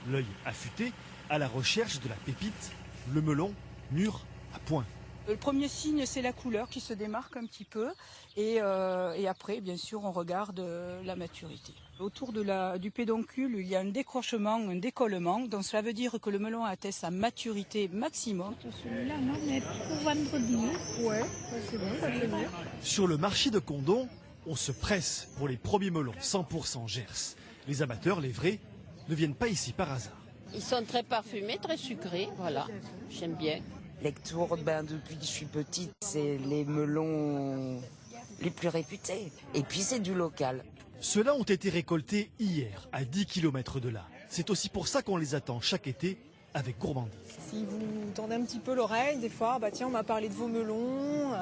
Speaker 3: L'œil affûté à la recherche de la pépite, le melon mûr à point.
Speaker 4: Le premier signe, c'est la couleur qui se démarque un petit peu. Et après, bien sûr, on regarde la maturité. Autour du pédoncule, il y a un décrochement, un décollement. Donc cela veut dire que le melon a atteint sa maturité maximum.
Speaker 19: Celui-là, non, mais pour vendredi. Ouais, c'est bon, ça fait bien.
Speaker 3: Sur le marché de Condom, on se presse pour les premiers melons 100% Gers. Les amateurs, les vrais, ne viennent pas ici par hasard.
Speaker 6: Ils sont très parfumés, très sucrés, voilà. J'aime bien.
Speaker 7: Lectoure, depuis que je suis petite, c'est les melons les plus réputés. Et puis c'est du local.
Speaker 3: Ceux-là ont été récoltés hier, à 10 km de là. C'est aussi pour ça qu'on les attend chaque été avec gourmandise.
Speaker 9: Si vous tendez un petit peu l'oreille, des fois, tiens, on m'a parlé de vos melons,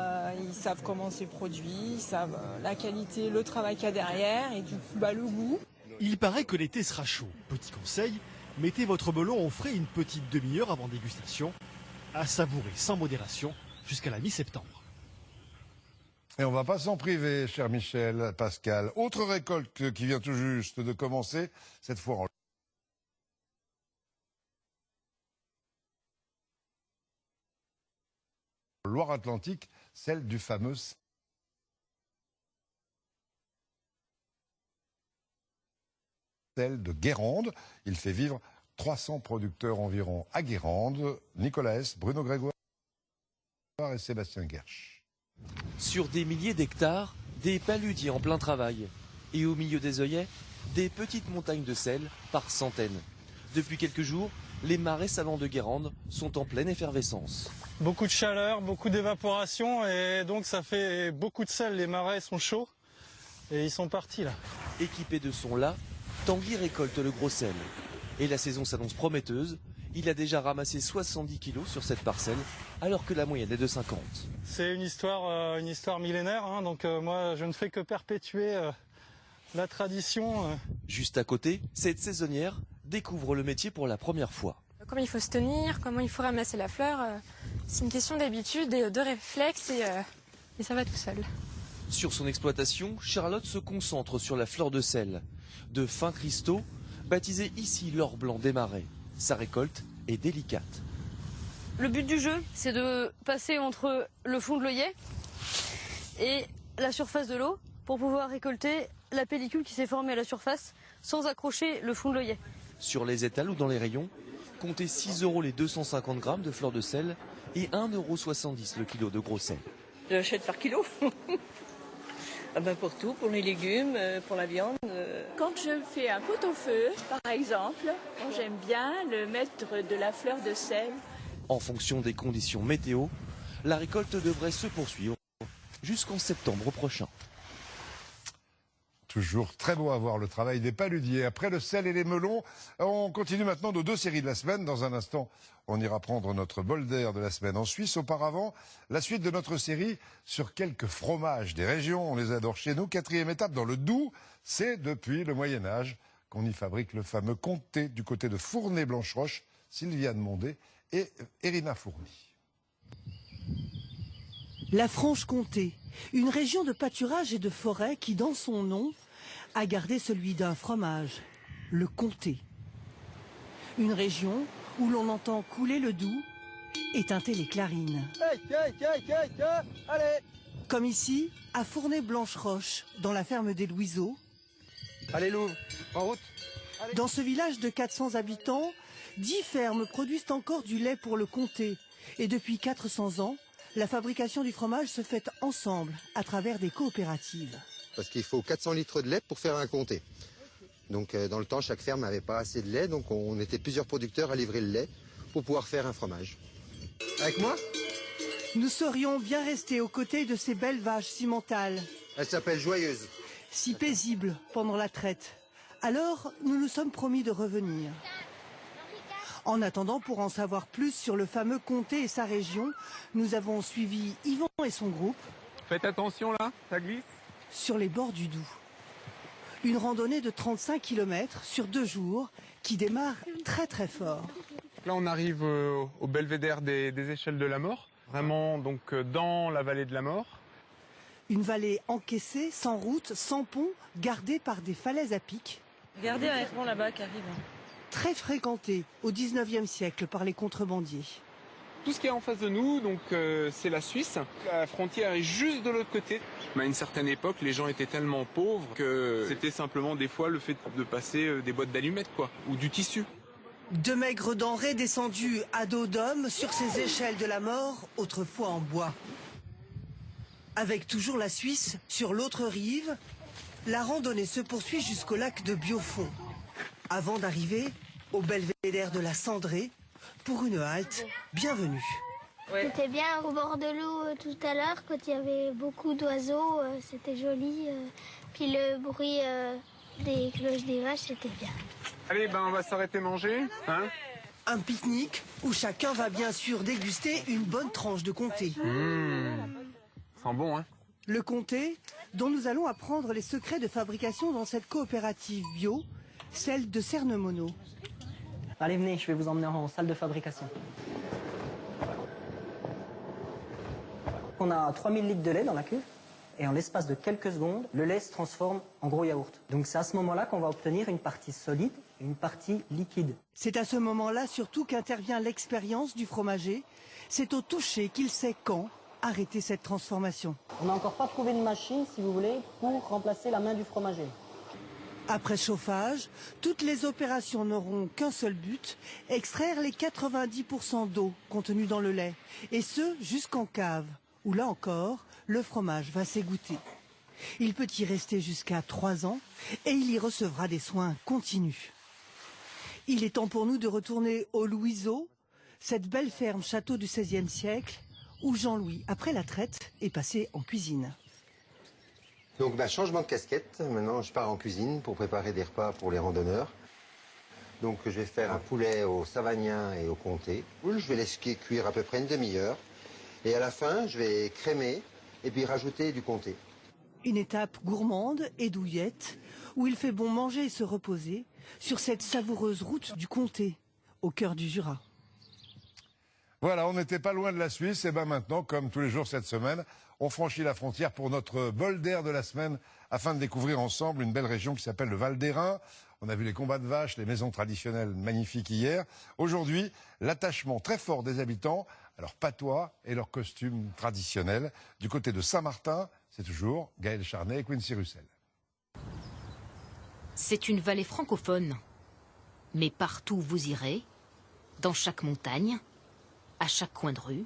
Speaker 9: ils savent comment c'est produit, ils savent la qualité, le travail qu'il y a derrière et du coup, le goût.
Speaker 3: Il paraît que l'été sera chaud. Petit conseil, mettez votre melon au frais une petite demi-heure avant dégustation, à savourer sans modération jusqu'à la mi-septembre.
Speaker 18: Et on ne va pas s'en priver, cher Michel, Pascal. Autre récolte qui vient tout juste de commencer, cette fois en Loire-Atlantique, celle du fameux sel de Guérande. Il fait vivre 300 producteurs environ à Guérande. Nicolas S., Bruno Grégoire et Sébastien Gersch.
Speaker 9: Sur des milliers d'hectares, des paludiers en plein travail. Et au milieu des œillets, des petites montagnes de sel par centaines. Depuis quelques jours, les marais salants de Guérande sont en pleine effervescence.
Speaker 10: Beaucoup de chaleur, beaucoup d'évaporation et donc ça fait beaucoup de sel. Les marais sont chauds et ils sont partis là.
Speaker 9: Équipé de son là, Tanguy récolte le gros sel. Et la saison s'annonce prometteuse. Il a déjà ramassé 70 kilos sur cette parcelle, alors que la moyenne est de 50.
Speaker 10: C'est une histoire millénaire, hein, donc moi je ne fais que perpétuer la tradition.
Speaker 9: Juste à côté, cette saisonnière découvre le métier pour la première fois.
Speaker 25: Comment il faut se tenir, comment il faut ramasser la fleur,
Speaker 1: C'est une question d'habitude et de réflexe et ça va tout seul.
Speaker 9: Sur son exploitation, Charlotte se concentre sur la fleur de sel. De fins cristaux, baptisés ici l'or blanc des marais. Sa récolte est délicate.
Speaker 8: Le but du jeu, c'est de passer entre le fond de l'œillet et la surface de l'eau pour pouvoir récolter la pellicule qui s'est formée à la surface sans accrocher le fond de l'œillet.
Speaker 9: Sur les étals ou dans les rayons, comptez 6 € les 250 grammes de fleur de sel et 1,70 € le kilo de gros sel.
Speaker 12: J'achète par kilo. Ah ben pour tout, pour les légumes, pour la viande.
Speaker 13: Quand je fais un pot-au-feu, par exemple, j'aime bien le mettre de la fleur de sel.
Speaker 9: En fonction des conditions météo, la récolte devrait se poursuivre jusqu'en septembre prochain.
Speaker 18: Toujours très beau à voir le travail des paludiers. Après le sel et les melons, on continue maintenant nos 2 séries de la semaine. Dans un instant, on ira prendre notre bol d'air de la semaine en Suisse. Auparavant, la suite de notre série sur quelques fromages des régions. On les adore chez nous. 4e étape dans le Doubs, c'est depuis le Moyen-Âge qu'on y fabrique le fameux comté du côté de Fournay-Blancheroche. Sylviane Mondé et Érina Fourny.
Speaker 14: La Franche-Comté, une région de pâturage et de forêt qui, dans son nom, a gardé celui d'un fromage, le comté. Une région où l'on entend couler le Doubs et tinter les clarines.
Speaker 26: Allez.
Speaker 14: Comme ici, à Fournay-Blancheroche, dans la ferme des Louiseaux.
Speaker 26: Allez Lou, en route.
Speaker 14: Dans ce village de 400 habitants, 10 fermes produisent encore du lait pour le comté. Et depuis 400 ans, la fabrication du fromage se fait ensemble, à travers des coopératives.
Speaker 15: Parce qu'il faut 400 litres de lait pour faire un comté. Donc dans le temps, chaque ferme n'avait pas assez de lait, donc on était plusieurs producteurs à livrer le lait pour pouvoir faire un fromage. Avec moi?
Speaker 14: Nous serions bien restés aux côtés de ces belles vaches cimentales.
Speaker 15: Elle s'appelle Joyeuse.
Speaker 14: Si paisibles pendant la traite. Alors, nous nous sommes promis de revenir. En attendant, pour en savoir plus sur le fameux comté et sa région, nous avons suivi Yvan et son groupe.
Speaker 25: Faites attention là, ça glisse.
Speaker 14: Sur les bords du Doubs. Une randonnée de 35 km sur 2 jours qui démarre très très fort.
Speaker 25: Là on arrive au belvédère des échelles de la mort, vraiment donc dans la vallée de la mort.
Speaker 14: Une vallée encaissée, sans route, sans pont, gardée par des falaises à pic.
Speaker 12: Regardez un éperon là-bas qui arrive.
Speaker 14: Très fréquentée au 19e siècle par les contrebandiers.
Speaker 25: Tout ce qui est en face de nous, donc c'est la Suisse. La frontière est juste de l'autre côté. Mais à une certaine époque, les gens étaient tellement pauvres que c'était simplement des fois le fait de passer des boîtes d'allumettes, quoi, ou du tissu.
Speaker 14: De maigres denrées descendues à dos d'homme sur ces échelles de la mort, autrefois en bois. Avec toujours la Suisse sur l'autre rive, la randonnée se poursuit jusqu'au lac de Biofond. Avant d'arriver au belvédère de la Cendrée, pour une halte, bienvenue.
Speaker 27: C'était bien au bord de l'eau tout à l'heure, quand il y avait beaucoup d'oiseaux, c'était joli. Puis le bruit des cloches des vaches, c'était bien.
Speaker 25: Allez, on va s'arrêter manger. Hein?
Speaker 14: Un pique-nique où chacun va bien sûr déguster une bonne tranche de comté.
Speaker 25: Sent bon, hein?
Speaker 14: Le comté, dont nous allons apprendre les secrets de fabrication dans cette coopérative bio, celle de Cernemono.
Speaker 28: Allez, venez, je vais vous emmener en salle de fabrication. On a 3000 litres de lait dans la cuve et en l'espace de quelques secondes, le lait se transforme en gros yaourt. Donc c'est à ce moment-là qu'on va obtenir une partie solide et une partie liquide.
Speaker 14: C'est à ce moment-là surtout qu'intervient l'expérience du fromager. C'est au toucher qu'il sait quand arrêter cette transformation.
Speaker 28: On n'a encore pas trouvé de machine, si vous voulez, pour remplacer la main du fromager.
Speaker 14: Après chauffage, toutes les opérations n'auront qu'un seul but, extraire les 90% d'eau contenue dans le lait, et ce jusqu'en cave, où là encore, le fromage va s'égoutter. Il peut y rester jusqu'à 3 ans, et il y recevra des soins continus. Il est temps pour nous de retourner aux Louiseaux, cette belle ferme château du XVIe siècle, où Jean-Louis, après la traite, est passé en cuisine.
Speaker 15: Donc changement de casquette, maintenant je pars en cuisine pour préparer des repas pour les randonneurs. Donc je vais faire un poulet au savagnin et au comté. Je vais laisser cuire à peu près une demi-heure. Et à la fin, je vais crémer et puis rajouter du comté.
Speaker 14: Une étape gourmande et douillette, où il fait bon manger et se reposer sur cette savoureuse route du comté, au cœur du Jura.
Speaker 18: Voilà, on n'était pas loin de la Suisse. Et bien maintenant, comme tous les jours cette semaine, on franchit la frontière pour notre bol d'air de la semaine afin de découvrir ensemble une belle région qui s'appelle le Val d'Airain. On a vu les combats de vaches, les maisons traditionnelles magnifiques hier. Aujourd'hui, l'attachement très fort des habitants à leurs patois et leurs costumes traditionnels. Du côté de Saint-Martin, c'est toujours Gaël Charnet et Quincy Russell.
Speaker 5: C'est une vallée francophone. Mais partout où vous irez, dans chaque montagne, à chaque coin de rue,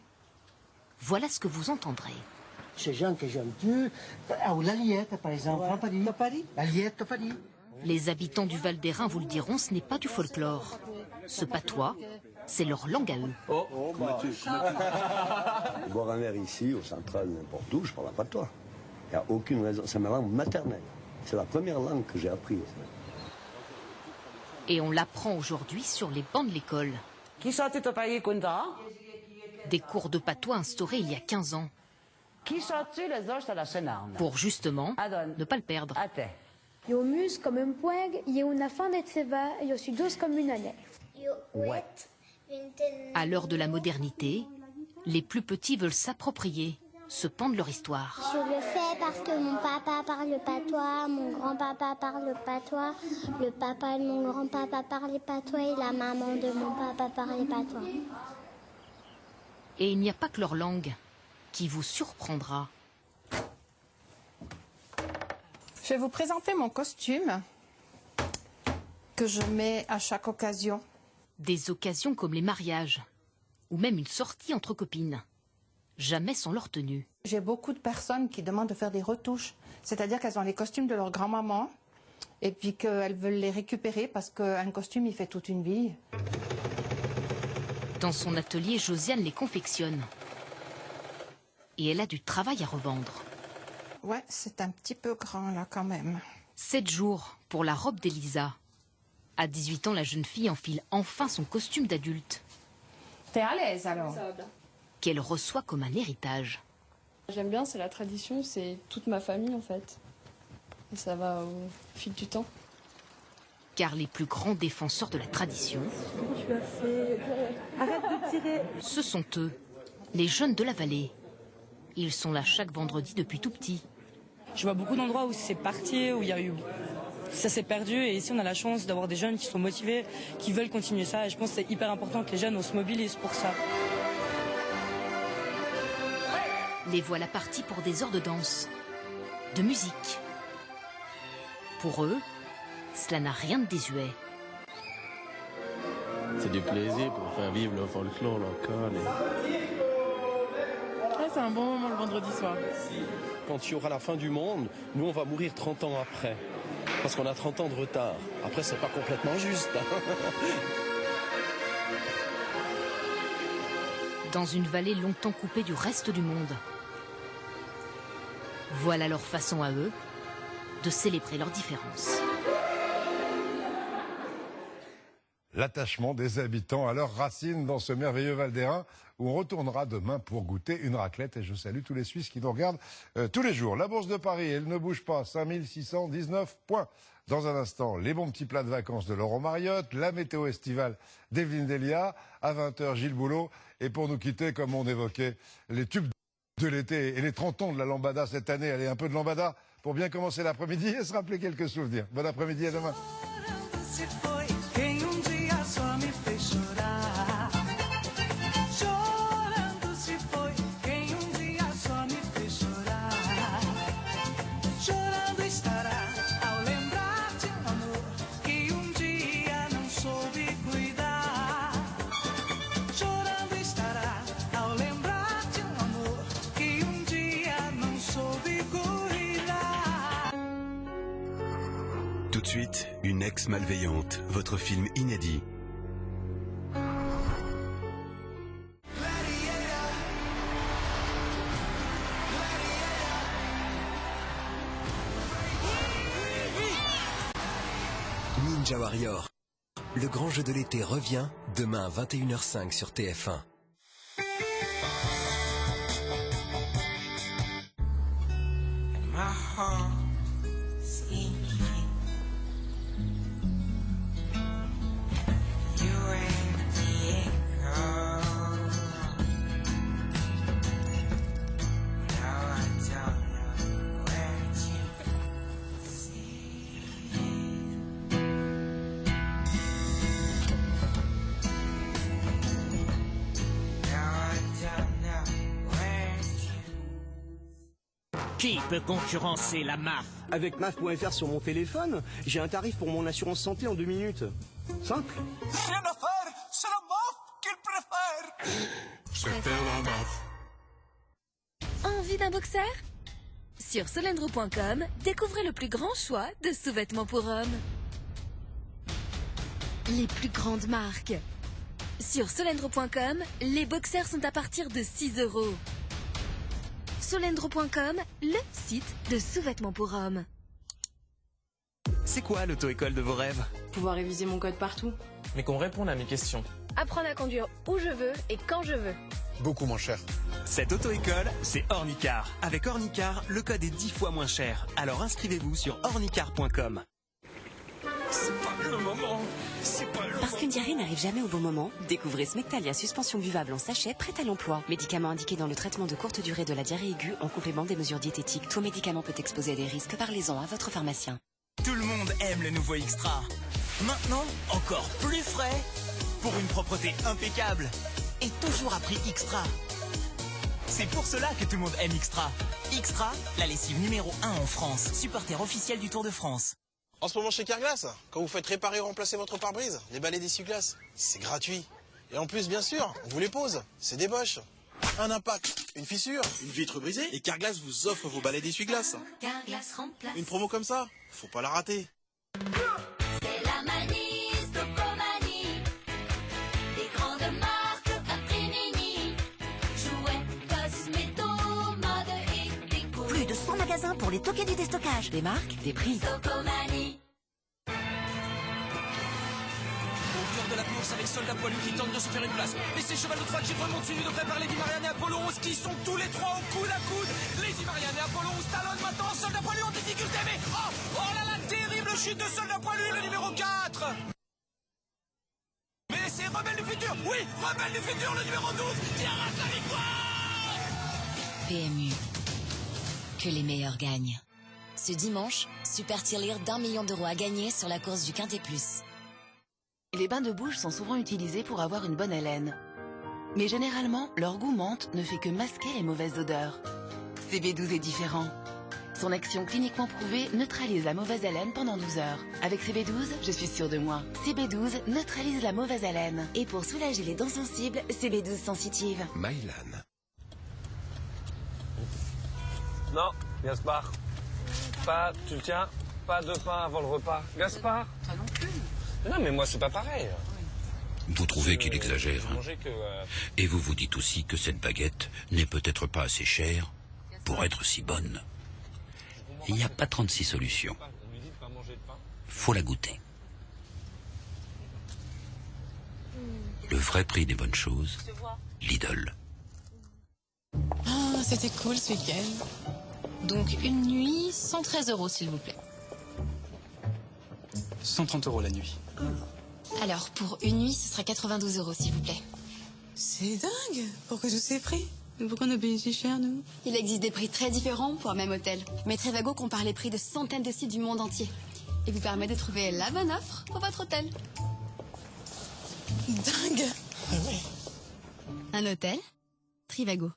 Speaker 5: voilà ce que vous entendrez.
Speaker 11: Ces gens que j'aime plus, la liette par exemple, la liette,
Speaker 5: Les habitants du Val d'Airain vous le diront, ce n'est pas du folklore. Ce patois, c'est leur langue à eux.
Speaker 16: Boire un verre ici, au central, n'importe où, je parle pas de toi. Il n'y a aucune raison, c'est ma langue maternelle. C'est la première langue que j'ai apprise.
Speaker 5: Et on l'apprend aujourd'hui sur les bancs de l'école. Des cours de patois instaurés il y a 15 ans. Pour justement ne pas le perdre.
Speaker 27: Jag mus comme un poäng, jag una fan ett seva, jag suis douce comme une année.
Speaker 5: À l'heure de la modernité, les plus petits veulent s'approprier, se pendre leur histoire.
Speaker 27: Je le fais parce que mon papa parle patois, mon grand-papa parle patois, le papa de mon grand-papa parle patois et la maman de mon papa parle patois.
Speaker 5: Et il n'y a pas que leur langue qui vous surprendra.
Speaker 17: Je vais vous présenter mon costume que je mets à chaque occasion.
Speaker 5: Des occasions comme les mariages ou même une sortie entre copines. Jamais sans leur tenue.
Speaker 17: J'ai beaucoup de personnes qui demandent de faire des retouches. C'est-à-dire qu'elles ont les costumes de leur grand-maman et puis qu'elles veulent les récupérer parce qu'un costume, il fait toute une vie.
Speaker 5: Dans son atelier, Josiane les confectionne. Et elle a du travail à revendre.
Speaker 17: Ouais, c'est un petit peu grand là quand même.
Speaker 5: 7 jours pour la robe d'Elisa. À 18 ans, la jeune fille enfile enfin son costume d'adulte.
Speaker 17: T'es à l'aise alors?
Speaker 5: Qu'elle reçoit comme un héritage.
Speaker 8: J'aime bien, c'est la tradition, c'est toute ma famille en fait. Et ça va au fil du temps.
Speaker 5: Car les plus grands défenseurs de la tradition,
Speaker 27: Tu as fait... Arrête de tirer.
Speaker 5: Ce sont eux, les jeunes de la vallée. Ils sont là chaque vendredi depuis tout petit.
Speaker 20: Je vois beaucoup d'endroits où c'est parti, où il y a eu... Ça s'est perdu et ici on a la chance d'avoir des jeunes qui sont motivés, qui veulent continuer ça et je pense que c'est hyper important que les jeunes on se mobilise pour ça.
Speaker 5: Les voilà partis pour des heures de danse, de musique. Pour eux, cela n'a rien de désuet.
Speaker 22: C'est du plaisir pour faire vivre le folklore local.
Speaker 21: C'est un bon moment le vendredi soir.
Speaker 22: Quand il y aura la fin du monde, nous on va mourir 30 ans après. Parce qu'on a 30 ans de retard. Après, c'est pas complètement juste.
Speaker 5: Dans une vallée longtemps coupée du reste du monde. Voilà leur façon à eux de célébrer leurs différences.
Speaker 18: L'attachement des habitants à leurs racines dans ce merveilleux Val d'Airain où on retournera demain pour goûter une raclette. Et je salue tous les Suisses qui nous regardent tous les jours. La Bourse de Paris, elle ne bouge pas, 5619 points. Dans un instant, les bons petits plats de vacances de Laurent Mariotte, la météo estivale d'Evelyne Delia, à 20h Gilles Boulot. Et pour nous quitter, comme on évoquait, les tubes de l'été et les 30 ans de la lambada cette année, allez, un peu de lambada pour bien commencer l'après-midi et se rappeler quelques souvenirs. Bon après-midi, à demain.
Speaker 23: Tout de suite, Une ex malveillante, votre film inédit. Ninja Warrior. Le grand jeu de l'été revient demain à 21h05 sur TF1.
Speaker 2: Qui peut concurrencer la MAF?
Speaker 3: Avec MAF.fr sur mon téléphone, j'ai un tarif pour mon assurance santé en 2 minutes. Simple.
Speaker 4: Rien à faire, c'est la MAF qu'il préfère.
Speaker 6: Je préfère la MAF.
Speaker 7: Envie d'un boxer? Sur solendro.com, découvrez le plus grand choix de sous-vêtements pour hommes. Les plus grandes marques. Sur solendro.com, les boxers sont à partir de 6 €. Solendro.com, le site de sous-vêtements pour hommes.
Speaker 10: C'est quoi l'auto-école de vos rêves?
Speaker 19: Pouvoir réviser mon code partout.
Speaker 10: Mais qu'on réponde à mes questions.
Speaker 19: Apprendre à conduire où je veux et quand je veux.
Speaker 10: Beaucoup moins cher. Cette auto-école, c'est Ornicar. Avec Ornicar, le code est 10 fois moins cher. Alors inscrivez-vous sur ornicar.com.
Speaker 4: C'est pas le moment. C'est pas le moment.
Speaker 24: Parce qu'une diarrhée n'arrive jamais au bon moment, découvrez Smectalia suspension buvable en sachet prête à l'emploi. Médicament indiqué dans le traitement de courte durée de la diarrhée aiguë en complément des mesures diététiques. Tout médicament peut exposer à des risques. Parlez-en à votre pharmacien.
Speaker 10: Tout le monde aime le nouveau Extra. Maintenant, encore plus frais, pour une propreté impeccable. Et toujours à prix Extra. C'est pour cela que tout le monde aime Extra. Extra, la lessive numéro 1 en France. Supporter officiel du Tour de France.
Speaker 29: En ce moment chez Carglass, quand vous faites réparer ou remplacer votre pare-brise, les balais d'essuie-glace, c'est gratuit. Et en plus, bien sûr, on vous les pose. C'est des Bosch. Un impact, une fissure, une vitre brisée, et Carglass vous offre vos balais d'essuie-glace.
Speaker 7: Carglass remplace.
Speaker 29: Une promo comme ça, faut pas la rater.
Speaker 7: C'est la manie, Stocomanie. Des grandes marques à prix mini. Jouets, cosmétos, mode et déco.
Speaker 24: Plus de 100 magasins pour les toquets du déstockage. Des marques, des prix.
Speaker 7: Stocomanie.
Speaker 10: De la course avec Soldat Poilu qui tente de se faire une place. Et c'est Cheval de Troie qui remonte suivi de près par Lady Marianne et Apollo 11 qui sont tous les trois au coude à coude. Lady Marianne et Apollo 11 talonnent maintenant. Soldat Poilu en difficulté, mais oh là là, terrible chute de Soldat Poilu, le numéro 4. Mais c'est Rebelle du futur, oui, Rebelle du futur, le numéro 12 qui arrache la victoire.
Speaker 24: PMU. Que les meilleurs gagnent. Ce dimanche, super tirelire d'1 million d'euros à gagner sur la course du Quintet Plus.
Speaker 30: Les bains de bouche sont souvent utilisés pour avoir une bonne haleine. Mais généralement, leur goût menthe ne fait que masquer les mauvaises odeurs. CB12 est différent. Son action cliniquement prouvée neutralise la mauvaise haleine pendant 12 heures. Avec CB12, je suis sûre de moi. CB12 neutralise la mauvaise haleine.
Speaker 24: Et pour soulager les dents sensibles, CB12 sensitive.
Speaker 23: Mylan.
Speaker 31: Non, Gaspard. Pas, tu le tiens, pas de pain avant le repas. Gaspard.
Speaker 30: Toi non plus.
Speaker 31: Non, mais moi, c'est pas pareil.
Speaker 32: Vous trouvez qu'il exagère, hein?
Speaker 31: Que,
Speaker 32: Et vous vous dites aussi que cette baguette n'est peut-être pas assez chère pour être si bonne. Il n'y a pas 36 solutions. Faut la goûter. Le vrai prix des bonnes choses, Lidl.
Speaker 33: Ah, c'était cool ce week-end. Donc une nuit, 113 € s'il vous plaît.
Speaker 34: 130 € la nuit.
Speaker 33: Alors, pour une nuit, ce sera 92 € s'il vous plaît.
Speaker 34: C'est dingue. Pourquoi tous ces prix? Pourquoi on a payé si cher, nous?
Speaker 33: Il existe des prix très différents pour un même hôtel. Mais Trivago compare les prix de centaines de sites du monde entier. Et vous permet de trouver la bonne offre pour votre hôtel.
Speaker 34: Dingue. Ah ouais.
Speaker 33: Un hôtel Trivago.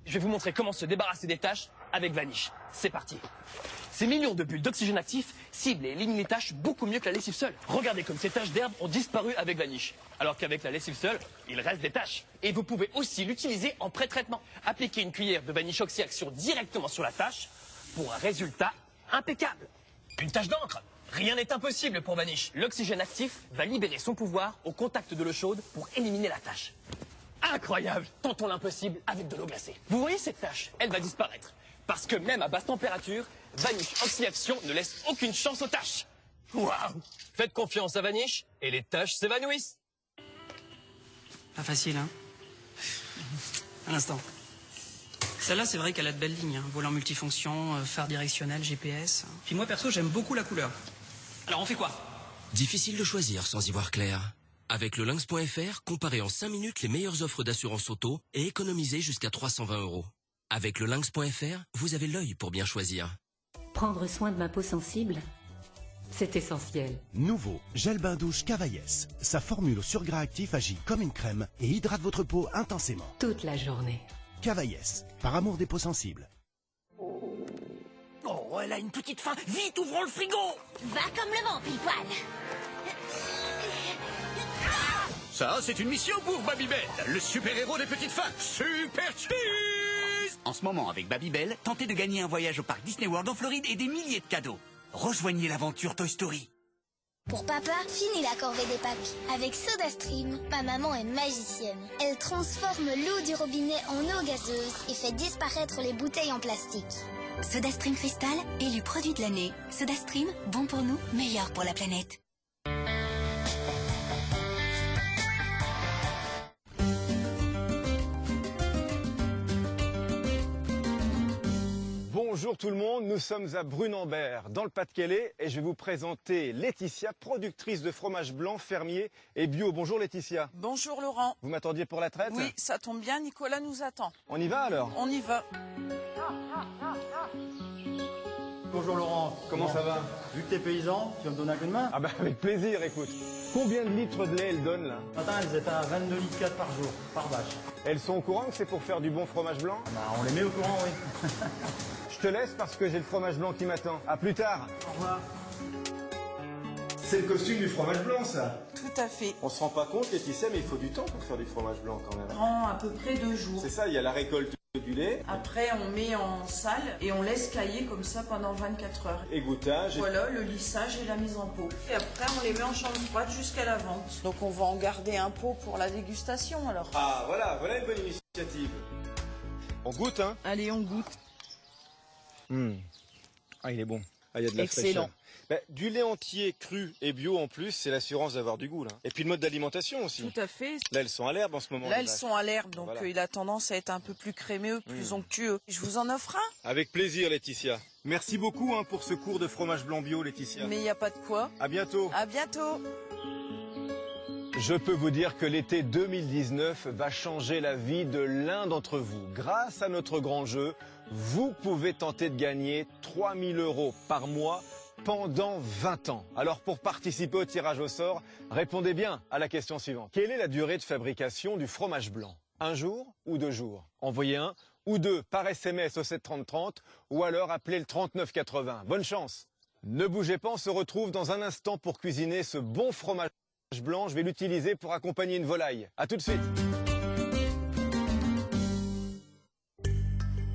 Speaker 35: Je vais vous montrer comment se débarrasser des taches avec Vanish. C'est parti. Ces millions de bulles d'oxygène actif ciblent et éliminent les taches beaucoup mieux que la lessive seule. Regardez comme ces taches d'herbe ont disparu avec Vanish. Alors qu'avec la lessive seule, il reste des taches. Et vous pouvez aussi l'utiliser en pré-traitement. Appliquez une cuillère de Vanish Oxy-Action directement sur la tache pour un résultat impeccable. Une tache d'encre. Rien n'est impossible pour Vanish. L'oxygène actif va libérer son pouvoir au contact de l'eau chaude pour éliminer la tache. Incroyable! Tentons l'impossible avec de l'eau glacée. Vous voyez cette tache? Elle va disparaître. Parce que même à basse température, Vanish Oxy-Action ne laisse aucune chance aux taches. Waouh! Faites confiance à Vanish et les taches s'évanouissent.
Speaker 34: Pas facile, hein? Un instant. Celle-là, c'est vrai qu'elle a de belles lignes. Hein. Volant multifonction, phare directionnel, GPS. Puis moi, perso, j'aime beaucoup la couleur. Alors, on fait quoi?
Speaker 23: Difficile de choisir sans y voir clair. Avec le Lynx.fr, comparez en 5 minutes les meilleures offres d'assurance auto et économisez jusqu'à 320 €. Avec le Lynx.fr, vous avez l'œil pour bien choisir.
Speaker 36: Prendre soin de ma peau sensible, c'est essentiel.
Speaker 37: Nouveau gel bain douche Cavaillès. Sa formule au surgras actif agit comme une crème et hydrate votre peau intensément.
Speaker 36: Toute la journée.
Speaker 37: Cavaillès, par amour des peaux sensibles.
Speaker 2: Oh, elle a une petite faim. Vite, ouvrons le frigo.
Speaker 1: Va comme le vent, pile poil.
Speaker 2: Ça, c'est une mission pour Babybel, le super-héros des petites fans. Super Cheese.
Speaker 8: En ce moment, avec Babybel, tentez de gagner un voyage au parc Disney World en Floride et des milliers de cadeaux. Rejoignez l'aventure Toy Story.
Speaker 1: Pour papa, fini la corvée des packs. Avec SodaStream, ma maman est magicienne. Elle transforme l'eau du robinet en eau gazeuse et fait disparaître les bouteilles en plastique.
Speaker 30: SodaStream Cristal, élu produit de l'année. SodaStream, bon pour nous, meilleur pour la planète.
Speaker 9: Bonjour tout le monde, nous sommes à Brunambert, dans le Pas-de-Calais, et je vais vous présenter Laetitia, productrice de fromage blanc, fermier et bio. Bonjour Laetitia.
Speaker 11: Bonjour Laurent.
Speaker 9: Vous m'attendiez pour la traite?
Speaker 11: Oui, ça tombe bien, Nicolas nous attend.
Speaker 9: On y va alors?
Speaker 11: On y va.
Speaker 12: Bonjour Laurent.
Speaker 9: Comment ça va?
Speaker 12: Vu que t'es paysan, tu vas me donner un coup de main?
Speaker 9: Ah bah avec plaisir, écoute. Combien de litres de lait elles donnent là?
Speaker 12: Ce matin, elles étaient à 22 litres 4 par jour, par vache.
Speaker 9: Elles sont au courant que c'est pour faire du bon fromage blanc?
Speaker 12: Bah, on les met au courant, oui.
Speaker 9: Je te laisse parce que j'ai le fromage blanc qui m'attend. À plus tard.
Speaker 12: Au revoir.
Speaker 9: C'est le costume du fromage blanc, ça?
Speaker 11: Tout à fait.
Speaker 9: On se rend pas compte, Laetitia, mais il faut du temps pour faire du fromage blanc quand même.
Speaker 11: Prend à peu près 2 jours.
Speaker 9: C'est ça, il y a la récolte du lait.
Speaker 11: Après, on met en salle et on laisse cailler comme ça pendant 24 heures.
Speaker 9: Égouttage.
Speaker 11: Voilà, le lissage et la mise en pot. Et après, on les met en chambre froide jusqu'à la vente. Donc on va en garder un pot pour la dégustation alors.
Speaker 9: Ah, voilà une bonne initiative. On goûte, hein?
Speaker 11: Allez, on goûte.
Speaker 9: Ah, il est bon. Ah, il y a de la
Speaker 11: Excellent.
Speaker 9: fraîcheur. Du lait entier, cru et bio en plus, c'est l'assurance d'avoir du goût là. Et puis le mode d'alimentation aussi.
Speaker 11: Tout à fait.
Speaker 9: Là, elles sont à l'herbe en ce moment.
Speaker 11: Là, elles sont à l'herbe, donc
Speaker 9: Voilà.
Speaker 11: il a tendance à être un peu plus crémeux, plus onctueux. Je vous en offre un?
Speaker 9: Avec plaisir, Laetitia. Merci beaucoup pour ce cours de fromage blanc bio, Laetitia.
Speaker 11: Mais il n'y a pas de quoi.
Speaker 9: À bientôt.
Speaker 11: À bientôt.
Speaker 9: Je peux vous dire que l'été 2019 va changer la vie de l'un d'entre vous. Grâce à notre grand jeu, vous pouvez tenter de gagner 3 000 € par mois pendant 20 ans. Alors pour participer au tirage au sort, répondez bien à la question suivante. Quelle est la durée de fabrication du fromage blanc? 1 jour ou 2 jours? Envoyez 1 ou 2 par SMS au 73030 ou alors appelez le 3980. Bonne chance! Ne bougez pas, on se retrouve dans un instant pour cuisiner ce bon fromage blanc. Je vais l'utiliser pour accompagner une volaille. A tout de suite.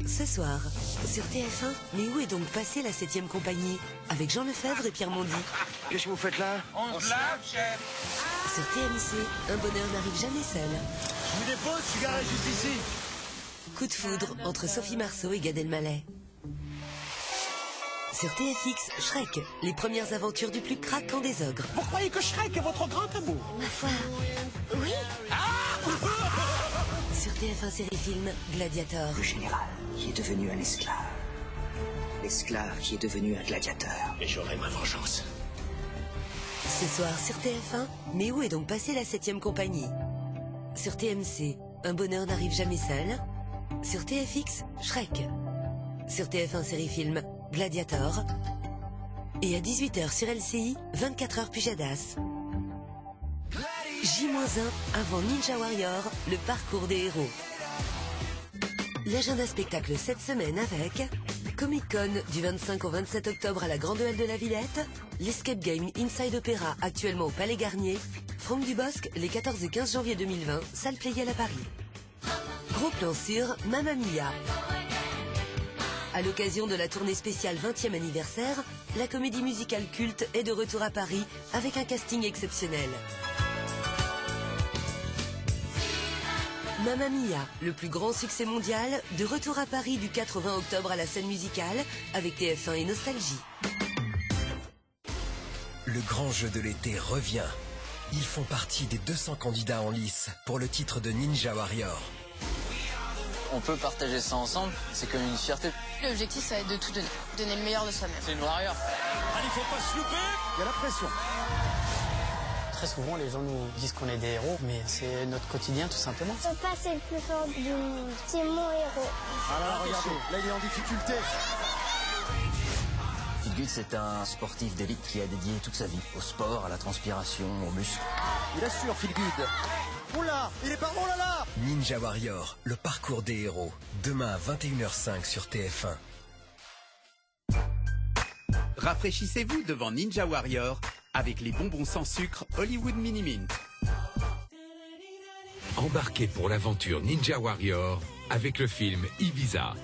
Speaker 13: Ce soir, sur TF1, mais où est donc passée la 7e compagnie? Avec Jean Lefebvre et Pierre Mondy.
Speaker 2: Qu'est-ce que vous faites là?
Speaker 11: On se lave, chef.
Speaker 13: Sur TMC, un bonheur n'arrive jamais seul.
Speaker 2: Je vous dépose, je suis garé juste ici.
Speaker 13: Coup de foudre entre Sophie Marceau et Gad Elmaleh. Sur TFX, Shrek, les premières aventures du plus craquant des ogres.
Speaker 2: Vous croyez que Shrek est votre grand amour?
Speaker 13: Ma foi, oui. Sur TF1 série film, Gladiator.
Speaker 14: Le général qui est devenu un esclave. L'esclave qui est devenu un gladiateur.
Speaker 2: Et j'aurai ma vengeance.
Speaker 13: Ce soir sur TF1, mais où est donc passée la 7e compagnie? Sur TMC, un bonheur n'arrive jamais seul. Sur TFX, Shrek. Sur TF1 série film, Gladiator. Et à 18h sur LCI, 24h Pujadas. J-1 avant Ninja Warrior, le parcours des héros. L'agenda spectacle cette semaine avec Comic Con du 25 au 27 octobre à la Grande Halle de la Villette, l'Escape Game Inside Opéra actuellement au Palais Garnier, Franck Dubosc les 14 et 15 janvier 2020, salle Playel à Paris. Gros plan sur Mamma Mia. À l'occasion de la tournée spéciale 20e anniversaire, la comédie musicale culte est de retour à Paris avec un casting exceptionnel. Mamma Mia, le plus grand succès mondial, de retour à Paris du 4 au 20 octobre à la scène musicale avec TF1 et Nostalgie.
Speaker 15: Le grand jeu de l'été revient. Ils font partie des 200 candidats en lice pour le titre de Ninja Warrior.
Speaker 16: On peut partager ça ensemble, c'est comme une fierté.
Speaker 17: L'objectif, ça va être de tout donner, donner le meilleur de soi-même.
Speaker 16: C'est une warrior.
Speaker 2: Allez, faut pas se louper.
Speaker 12: Il y a la pression.
Speaker 20: Très souvent, les gens nous disent qu'on est des héros, mais c'est notre quotidien, tout simplement.
Speaker 21: Papa, c'est le plus fort du monde. C'est mon héros.
Speaker 12: Ah là, regardez, là, il est en difficulté.
Speaker 16: Phil Good, c'est un sportif d'élite qui a dédié toute sa vie au sport, à la transpiration, aux muscles.
Speaker 12: Il assure, Phil Good. Oula, il est pas bon là là.
Speaker 15: Ninja Warrior, le parcours des héros. Demain à 21h05 sur TF1.
Speaker 3: Rafraîchissez-vous devant Ninja Warrior avec les bonbons sans sucre Hollywood Mini Mint.
Speaker 4: Embarquez pour l'aventure Ninja Warrior avec le film Ibiza.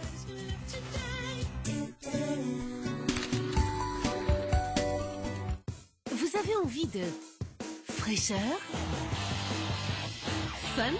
Speaker 5: Vous avez envie de fraîcheur, fun,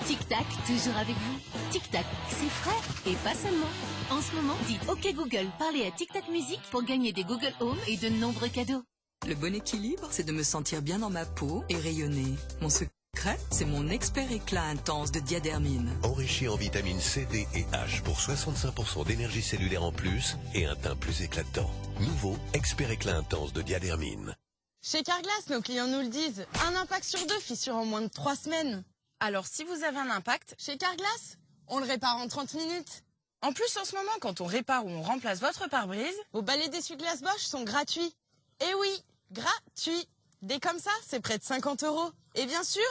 Speaker 5: Tic Tac toujours avec vous. Tic Tac, c'est frais et pas seulement. En ce moment, dites OK Google, parlez à Tic Tac Music pour gagner des Google Home et de nombreux cadeaux.
Speaker 6: Le bon équilibre, c'est de me sentir bien dans ma peau et rayonner. Mon secret, c'est mon expert éclat intense de diadermine.
Speaker 7: Enrichi en vitamines C, D et H pour 65% d'énergie cellulaire en plus et un teint plus éclatant. Nouveau expert éclat intense de diadermine.
Speaker 17: Chez Carglass, nos clients nous le disent. Un impact sur 2, fissure en moins de 3 semaines. Alors si vous avez un impact, chez Carglass, on le répare en 30 minutes. En plus, en ce moment, quand on répare ou on remplace votre pare-brise, vos balais d'essuie-glace Bosch sont gratuits. Eh oui, gratuits. Dès comme ça, c'est près de 50 €. Et bien sûr,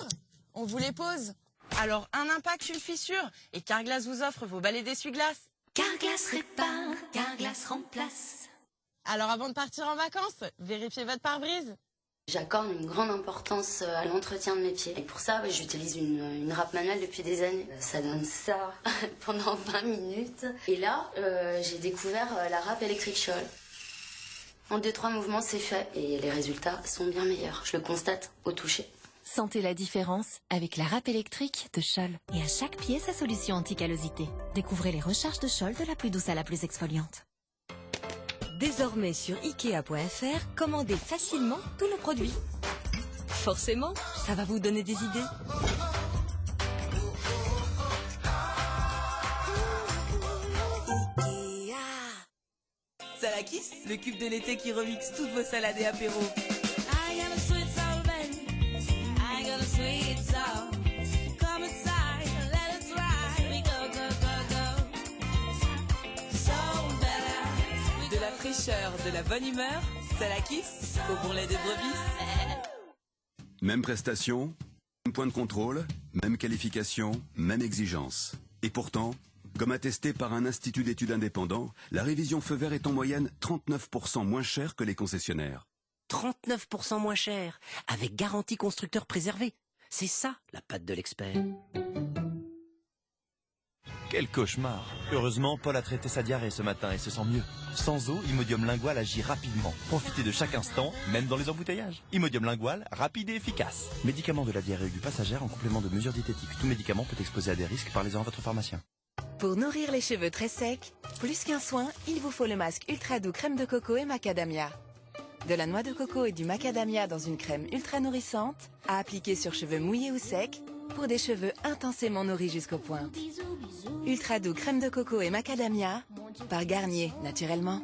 Speaker 17: on vous les pose. Alors, un impact, une fissure. Et Carglass vous offre vos balais d'essuie-glace.
Speaker 5: Carglass répare, Carglass remplace.
Speaker 17: Alors avant de partir en vacances, vérifiez votre pare-brise.
Speaker 10: J'accorde une grande importance à l'entretien de mes pieds. Et pour ça, j'utilise une râpe manuelle depuis des années. Ça donne ça pendant 20 minutes. Et là, j'ai découvert la râpe électrique Scholl. En 2-3 mouvements, c'est fait. Et les résultats sont bien meilleurs. Je le constate au toucher.
Speaker 18: Sentez la différence avec la râpe électrique de Scholl. Et à chaque pied, sa solution anti-callosité. Découvrez les recharges de Scholl de la plus douce à la plus exfoliante.
Speaker 19: Désormais sur Ikea.fr, commandez facilement tous nos produits. Forcément, ça va vous donner des idées.
Speaker 22: Salakis, le cube de l'été qui remixe toutes vos salades et apéros. De la bonne humeur, Salakis, au bon lait de brebis.
Speaker 24: Même prestation, même point de contrôle, même qualification, même exigence. Et pourtant, comme attesté par un institut d'études indépendant, la révision feu vert est en moyenne 39% moins chère que les concessionnaires.
Speaker 25: 39% moins cher, avec garantie constructeur préservée. C'est ça, la patte de l'expert.
Speaker 26: Quel cauchemar! Heureusement, Paul a traité sa diarrhée ce matin et se sent mieux. Sans eau, Imodium Lingual agit rapidement. Profitez de chaque instant, même dans les embouteillages. Imodium Lingual, rapide et efficace. Médicament de la diarrhée aiguë passagère en complément de mesures diététiques. Tout médicament peut exposer à des risques. Parlez-en à votre pharmacien.
Speaker 27: Pour nourrir les cheveux très secs, plus qu'un soin, il vous faut le masque ultra doux crème de coco et macadamia. De la noix de coco et du macadamia dans une crème ultra nourrissante, à appliquer sur cheveux mouillés ou secs, pour des cheveux intensément nourris jusqu'aux pointes. Ultra doux crème de coco et macadamia, par Garnier, naturellement.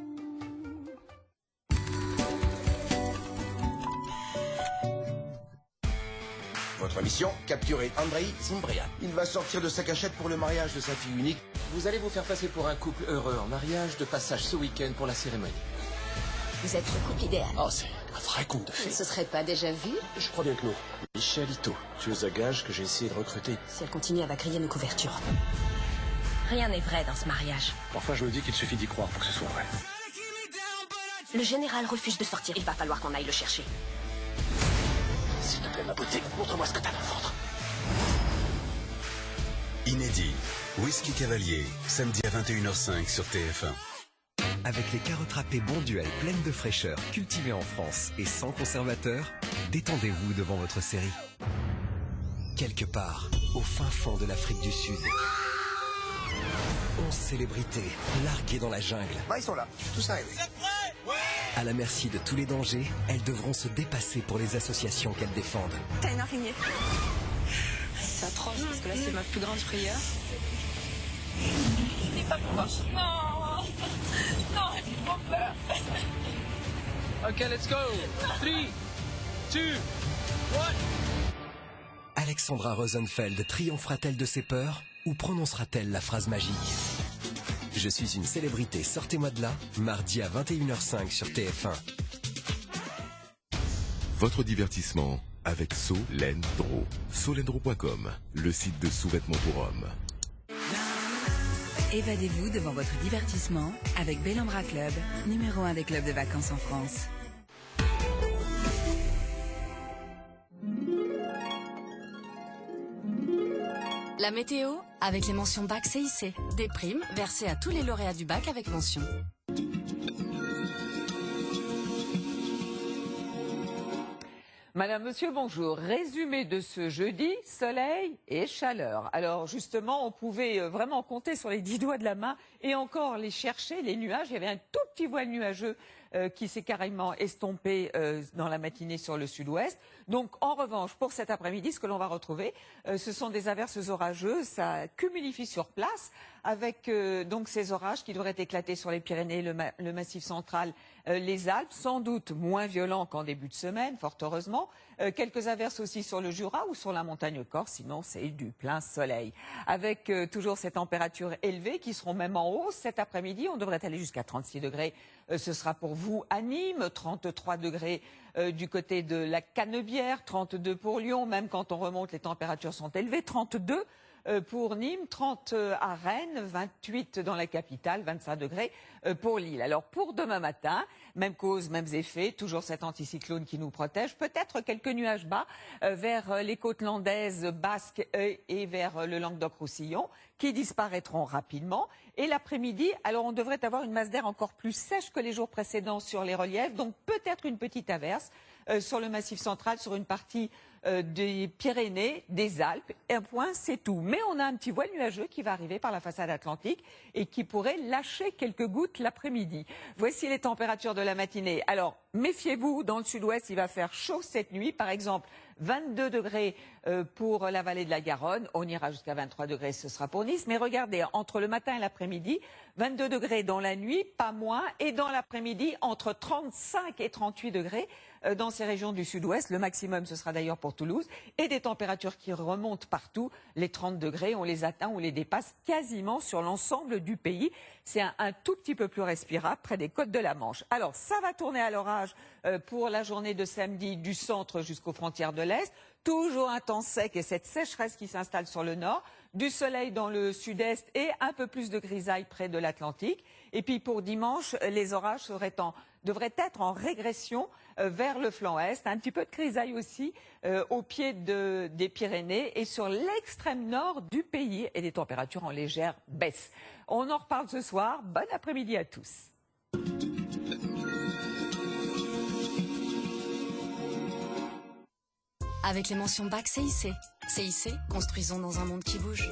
Speaker 12: Votre mission, capturer Andrei Zimbrian. Il va sortir de sa cachette pour le mariage de sa fille unique.
Speaker 28: Vous allez vous faire passer pour un couple heureux en mariage de passage ce week-end pour la cérémonie.
Speaker 10: Vous êtes le couple idéal.
Speaker 28: Oh, c'est un vrai conte de fées.
Speaker 10: Ce serait pas déjà vu?
Speaker 28: Je crois bien que non. Michel Ito, tueuse à gages que j'ai essayé de recruter.
Speaker 10: Si elle continue, elle va griller nos couvertures. Rien n'est vrai dans ce mariage.
Speaker 28: Parfois, je me dis qu'il suffit d'y croire pour que ce soit vrai.
Speaker 10: Le général refuse de sortir. Il va falloir qu'on aille le chercher.
Speaker 28: S'il te plaît, ma beauté, montre-moi ce que t'as à vendre.
Speaker 7: Inédit. Whisky Cavalier, samedi à 21h05 sur TF1.
Speaker 15: Avec les carottes râpées Bonduel pleines de fraîcheur, cultivées en France et sans conservateur, détendez-vous devant votre série. Quelque part, au fin fond de l'Afrique du Sud, 11 célébrités larguées dans la jungle.
Speaker 12: Ils sont là, tous arrivés.
Speaker 15: À la merci de tous les dangers, elles devront se dépasser pour les associations qu'elles défendent.
Speaker 33: T'as une araignée. C'est atroce parce que là c'est ma plus grande frayeur. C'est pas pour moi. Non, non, j'ai trop peur.
Speaker 35: Ok, let's go. 3, 2, 1.
Speaker 15: Alexandra Rosenfeld triomphera-t-elle de ses peurs ou prononcera-t-elle la phrase magique? Je suis une célébrité, sortez-moi de là, mardi à 21h05 sur TF1.
Speaker 4: Votre divertissement avec Solendro. Solendro.com, le site de sous-vêtements pour hommes.
Speaker 27: Évadez-vous devant votre divertissement avec Bellambra Club, numéro 1 des clubs de vacances en France.
Speaker 1: La météo, avec les mentions bac CIC. Des primes versées à tous les lauréats du bac avec mention.
Speaker 2: Madame, monsieur, bonjour. Résumé de ce jeudi, soleil et chaleur. Alors justement, on pouvait vraiment compter sur les 10 doigts de la main et encore les chercher, les nuages. Il y avait un tout petit voile nuageux qui s'est carrément estompé dans la matinée sur le sud-ouest. Donc en revanche, pour cet après-midi, ce que l'on va retrouver, ce sont des averses orageuses. Ça cumulifie sur place avec donc ces orages qui devraient éclater sur les Pyrénées, le Massif central, les Alpes, sans doute moins violents qu'en début de semaine, fort heureusement. Quelques averses aussi sur le Jura ou sur la montagne corse, sinon c'est du plein soleil. Avec toujours ces températures élevées qui seront même en hausse cet après-midi, on devrait aller jusqu'à 36 degrés. Ce sera pour vous à Nîmes, 33 degrés du côté de la Canebière, 32 pour Lyon, même quand on remonte les températures sont élevées, 32 pour Nîmes, 30 à Rennes, 28 dans la capitale, 25 degrés pour Lille. Alors pour demain matin, même cause, mêmes effets, toujours cet anticyclone qui nous protège, peut-être quelques nuages bas vers les côtes landaises, basques et vers le Languedoc-Roussillon qui disparaîtront rapidement. Et l'après-midi, alors on devrait avoir une masse d'air encore plus sèche que les jours précédents sur les reliefs, donc peut-être une petite averse sur le Massif central, sur une partie des Pyrénées, des Alpes. Et un point, c'est tout. Mais on a un petit voile nuageux qui va arriver par la façade atlantique et qui pourrait lâcher quelques gouttes l'après-midi. Voici les températures de la matinée. Alors, méfiez-vous, dans le sud-ouest, il va faire chaud cette nuit. Par exemple, 22 degrés pour la vallée de la Garonne. On ira jusqu'à 23 degrés, ce sera pour Nice. Mais regardez, entre le matin et l'après-midi, 22 degrés dans la nuit, pas moins. Et dans l'après-midi, entre 35 et 38 degrés dans ces régions du sud-ouest. Le maximum, ce sera d'ailleurs pour Toulouse. Et des températures qui remontent partout. Les 30 degrés, on les atteint, on les dépasse quasiment sur l'ensemble du pays. C'est un tout petit peu plus respirable près des côtes de la Manche. Alors, ça va tourner à l'orage pour la journée de samedi du centre jusqu'aux frontières de l'Est. Toujours un temps sec et cette sécheresse qui s'installe sur le nord. Du soleil dans le sud-est et un peu plus de grisaille près de l'Atlantique. Et puis pour dimanche, les orages devraient être en régression vers le flanc est. Un petit peu de grisaille aussi au pied des Pyrénées et sur l'extrême nord du pays et des températures en légère baisse. On en reparle ce soir. Bon après-midi à tous.
Speaker 1: Avec les mentions bac CIC. CIC, construisons dans un monde qui bouge.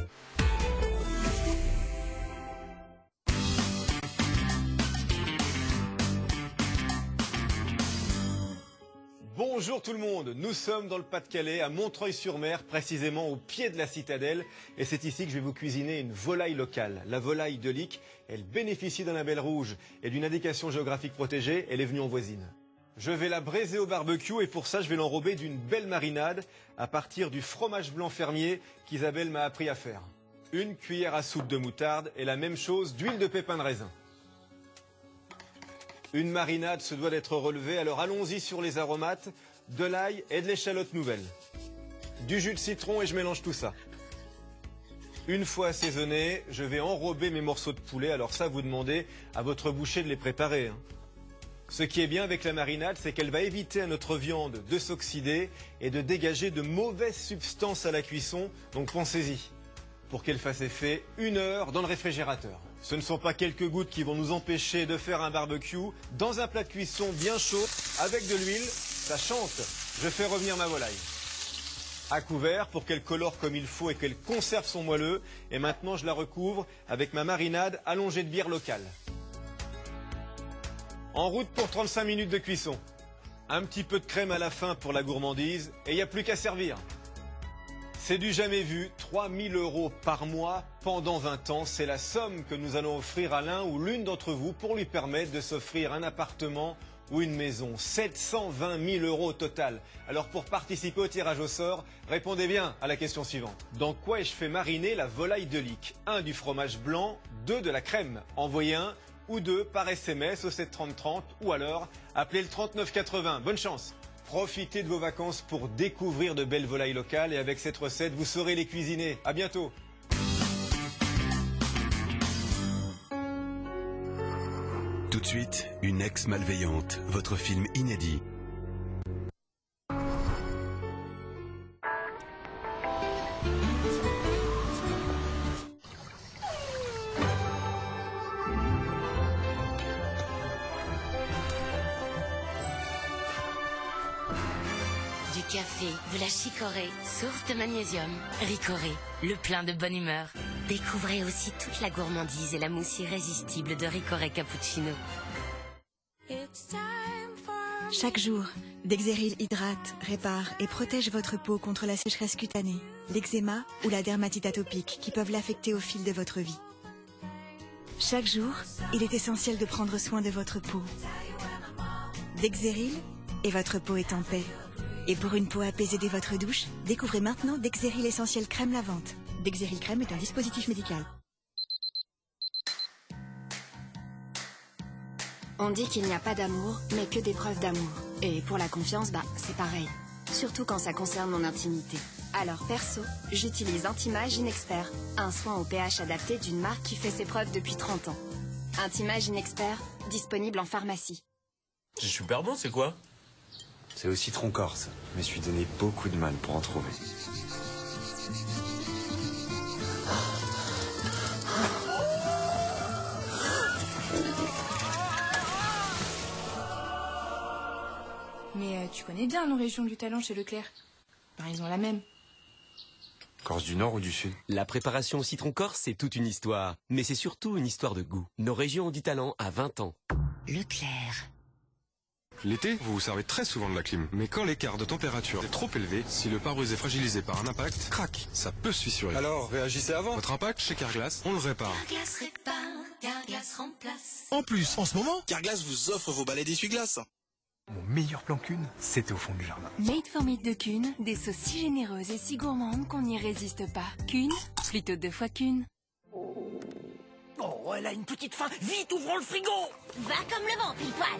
Speaker 8: Bonjour tout le monde, nous sommes dans le Pas-de-Calais, à Montreuil-sur-Mer, précisément au pied de la citadelle. Et c'est ici que je vais vous cuisiner une volaille locale. La volaille de Lic, elle bénéficie d'un label rouge et d'une indication géographique protégée, elle est venue en voisine. Je vais la braiser au barbecue et pour ça je vais l'enrober d'une belle marinade à partir du fromage blanc fermier qu'Isabelle m'a appris à faire. Une cuillère à soupe de moutarde et la même chose d'huile de pépin de raisin. Une marinade se doit d'être relevée, alors allons-y sur les aromates, de l'ail et de l'échalote nouvelle. Du jus de citron et je mélange tout ça. Une fois assaisonné, je vais enrober mes morceaux de poulet, alors ça vous demandez à votre boucher de les préparer. Ce qui est bien avec la marinade, c'est qu'elle va éviter à notre viande de s'oxyder et de dégager de mauvaises substances à la cuisson, donc pensez-y. Pour qu'elle fasse effet, 1 heure dans le réfrigérateur. Ce ne sont pas quelques gouttes qui vont nous empêcher de faire un barbecue. Dans un plat de cuisson bien chaud, avec de l'huile, ça chante. Je fais revenir ma volaille. À couvert pour qu'elle colore comme il faut et qu'elle conserve son moelleux. Et maintenant, je la recouvre avec ma marinade allongée de bière locale. En route pour 35 minutes de cuisson. Un petit peu de crème à la fin pour la gourmandise. Et il n'y a plus qu'à servir. C'est du jamais vu, 3 000 € par mois pendant 20 ans. C'est la somme que nous allons offrir à l'un ou l'une d'entre vous pour lui permettre de s'offrir un appartement ou une maison. 720 000 € au total. Alors pour participer au tirage au sort, répondez bien à la question suivante. Dans quoi ai-je fait mariner la volaille de Lic? 1 du fromage blanc, 2 de la crème. Envoyez 1 ou 2 par SMS au 7 30 30 ou alors appelez le 39 80. Bonne chance! Profitez de vos vacances pour découvrir de belles volailles locales et avec cette recette, vous saurez les cuisiner. À bientôt!
Speaker 24: Tout de suite, Une ex malveillante, votre film inédit.
Speaker 3: Du café, de la chicorée, source de magnésium. Ricoré, le plein de bonne humeur. Découvrez aussi toute la gourmandise et la mousse irrésistible de Ricoré Cappuccino.
Speaker 6: Chaque jour, Dexeril hydrate, répare et protège votre peau contre la sécheresse cutanée, l'eczéma ou la dermatite atopique qui peuvent l'affecter au fil de votre vie. Chaque jour, il est essentiel de prendre soin de votre peau. Dexeril, et votre peau est en paix. Et pour une peau apaisée dès votre douche, découvrez maintenant Dexeril Essentiel Crème Lavante. Dexeril Crème est un dispositif médical.
Speaker 33: On dit qu'il n'y a pas d'amour, mais que des preuves d'amour. Et pour la confiance, c'est pareil. Surtout quand ça concerne mon intimité. Alors perso, j'utilise Intimage Inexpert, un soin au pH adapté d'une marque qui fait ses preuves depuis 30 ans. Intimage Inexpert, disponible en pharmacie.
Speaker 9: C'est super bon, c'est quoi?
Speaker 11: C'est au citron corse. Je me suis donné beaucoup de mal pour en trouver.
Speaker 13: Mais tu connais bien nos régions du talent chez Leclerc. Ils ont la même.
Speaker 11: Corse du Nord ou du Sud?
Speaker 25: La préparation au citron corse, c'est toute une histoire. Mais c'est surtout une histoire de goût. Nos régions ont du talent à 20 ans.
Speaker 3: Leclerc.
Speaker 14: L'été, vous vous servez très souvent de la clim. Mais quand l'écart de température est trop élevé, si le pare-brise est fragilisé par un impact, crac, ça peut se fissurer. Alors, réagissez avant. Votre impact, chez Carglass, on le répare.
Speaker 3: Carglass répare, Carglass remplace.
Speaker 16: En plus, en ce moment, Carglass vous offre vos balais d'essuie-glace.
Speaker 20: Mon meilleur plan Kuhn, c'était au fond du jardin.
Speaker 18: Made for meat de Kuhn, des sauces si généreuses et si gourmandes qu'on n'y résiste pas. Kuhn, plutôt 2 fois Kuhn.
Speaker 35: Oh, elle a une petite faim. Vite, ouvrons le frigo.
Speaker 3: Va comme le vent, pile-poil.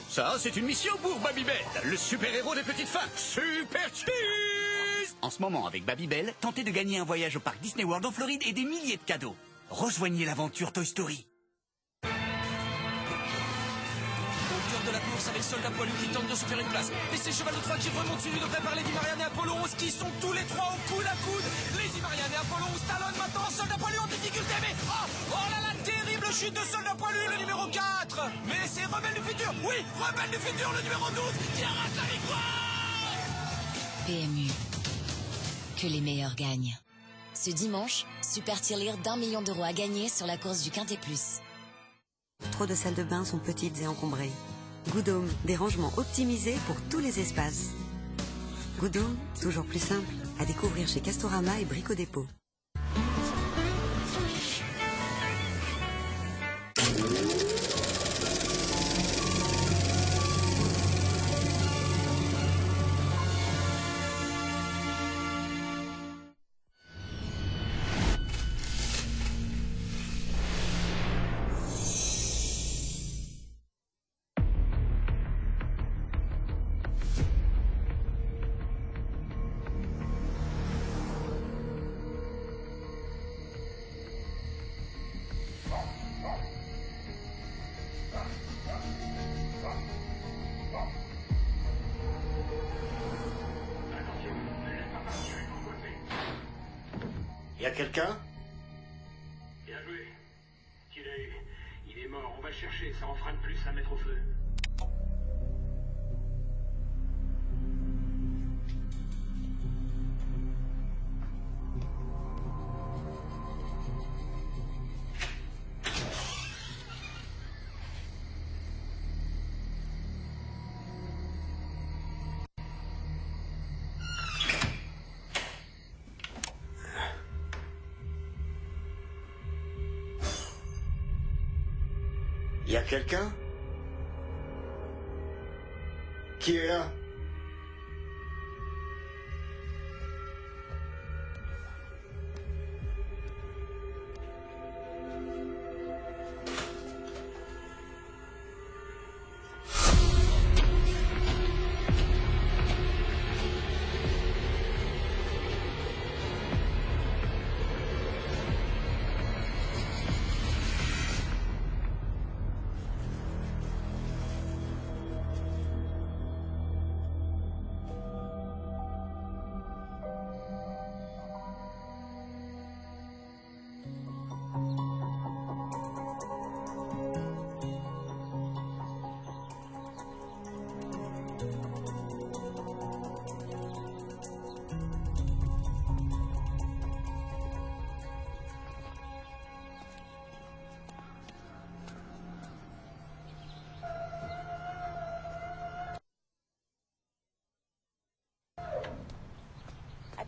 Speaker 35: Ça, c'est une mission pour Babybel, le super-héros des petites fans. Super Cheese!
Speaker 21: En ce moment, avec Babybel, tentez de gagner un voyage au parc Disney World en Floride et des milliers de cadeaux. Rejoignez l'aventure Toy Story.
Speaker 35: Au cœur de la course avec Soldat Poilu qui tente de se faire une place. Et ces chevals de Troie qui remontent suivis de près par les Di Marianne et Apollo 11 qui sont tous les trois au coude à coude. Les Di Marianne et Apollo 11 talonnent maintenant Soldat Poilu en difficulté. Mais oh là là, terrible chute de Soldat Poilu, le numéro 4. Mais c'est Rebelle du futur, oui, Rebelle du futur, le numéro 12 qui arrache la victoire.
Speaker 3: PMU. Que les meilleurs gagnent. Ce dimanche, super tirelire d'1 million d'euros à gagner sur la course du Quintet Plus.
Speaker 23: Trop de salles de bain sont petites et encombrées. Goodhome, des rangements optimisés pour tous les espaces. Goodhome, toujours plus simple, à découvrir chez Castorama et Brico Dépôt.
Speaker 12: Y a quelqu'un?
Speaker 29: Bien joué. Il est mort, on va le chercher, ça en fera de plus à mettre au feu.
Speaker 12: Y a quelqu'un? Qui est là?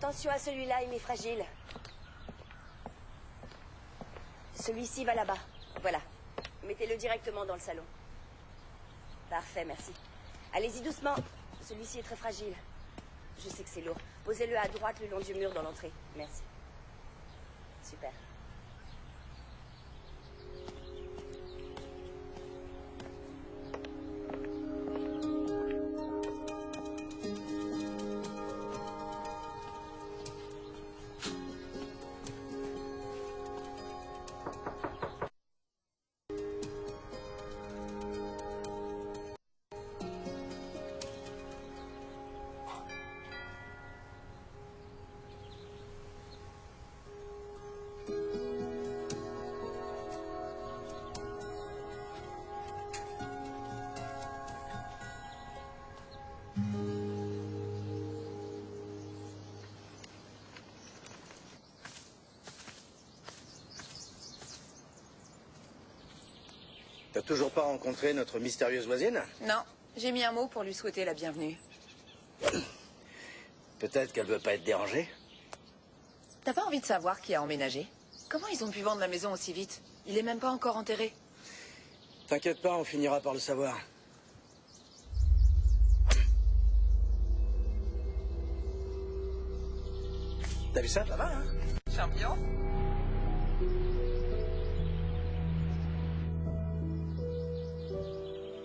Speaker 23: Attention à celui-là, il est fragile. Celui-ci va là-bas. Voilà. Mettez-le directement dans le salon. Parfait, merci. Allez-y doucement. Celui-ci est très fragile. Je sais que c'est lourd. Posez-le à droite le long du mur dans l'entrée. Merci. Super.
Speaker 12: T'as toujours pas rencontré notre mystérieuse voisine?
Speaker 4: Non, j'ai mis un mot pour lui souhaiter la bienvenue.
Speaker 12: Peut-être qu'elle veut pas être dérangée.
Speaker 4: T'as pas envie de savoir qui a emménagé? Comment ils ont pu vendre la maison aussi vite? Il est même pas encore enterré.
Speaker 12: T'inquiète pas, on finira par le savoir. T'as vu ça? Ça va, hein?
Speaker 4: Champion?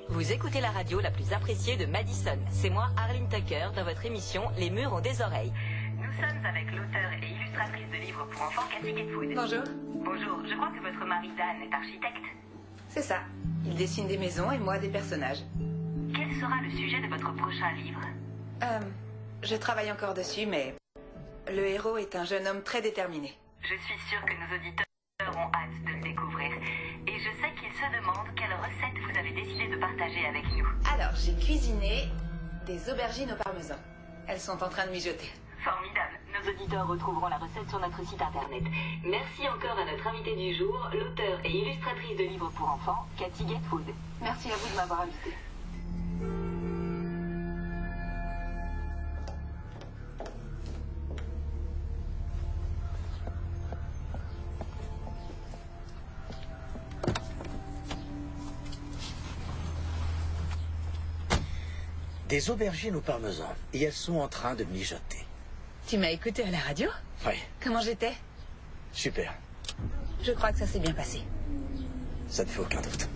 Speaker 5: Vous écoutez la radio la plus appréciée de Madison. C'est moi, Arlene Tucker, dans votre émission Les murs ont des oreilles. Nous sommes avec l'auteur et illustratrice de livres pour enfants, Cathy Getwood.
Speaker 4: Bonjour.
Speaker 5: Bonjour, je crois que votre mari Dan est architecte.
Speaker 4: C'est ça. Il dessine des maisons et moi des personnages.
Speaker 5: Quel sera le sujet de votre prochain livre?
Speaker 4: Je travaille encore dessus, mais le héros est un jeune homme très déterminé.
Speaker 5: Je suis sûre que nos auditeurs ont hâte de le découvrir. Et je sais qu'ils se demandent quelle recette vous avez décidé de partager avec nous.
Speaker 4: Alors, j'ai cuisiné des aubergines au parmesan. Elles sont en train de mijoter.
Speaker 5: Formidable. Nos auditeurs retrouveront la recette sur notre site internet. Merci encore à notre invitée du jour, l'auteur et illustratrice de livres pour enfants, Cathy Getwood.
Speaker 4: Merci à vous de m'avoir invitée.
Speaker 12: Des aubergines au parmesan. Et elles sont en train de mijoter.
Speaker 4: Tu m'as écouté à la radio?
Speaker 12: Oui.
Speaker 4: Comment j'étais?
Speaker 12: Super.
Speaker 4: Je crois que ça s'est bien passé.
Speaker 12: Ça ne fait aucun doute.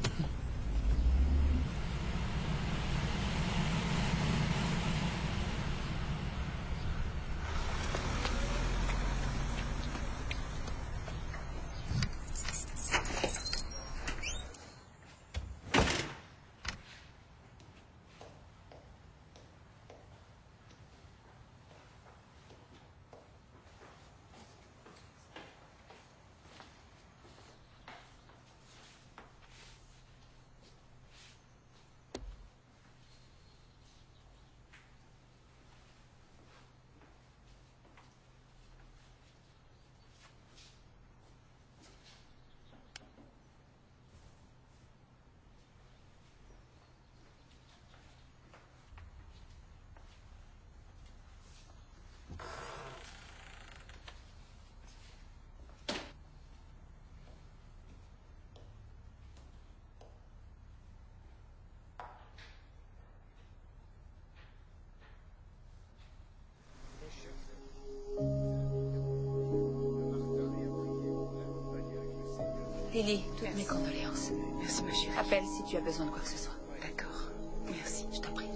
Speaker 4: Lily, toutes mes condoléances.
Speaker 13: Merci, ma chérie.
Speaker 4: Appelle si tu as besoin de quoi que ce soit.
Speaker 13: D'accord. Merci.
Speaker 4: Je t'en prie.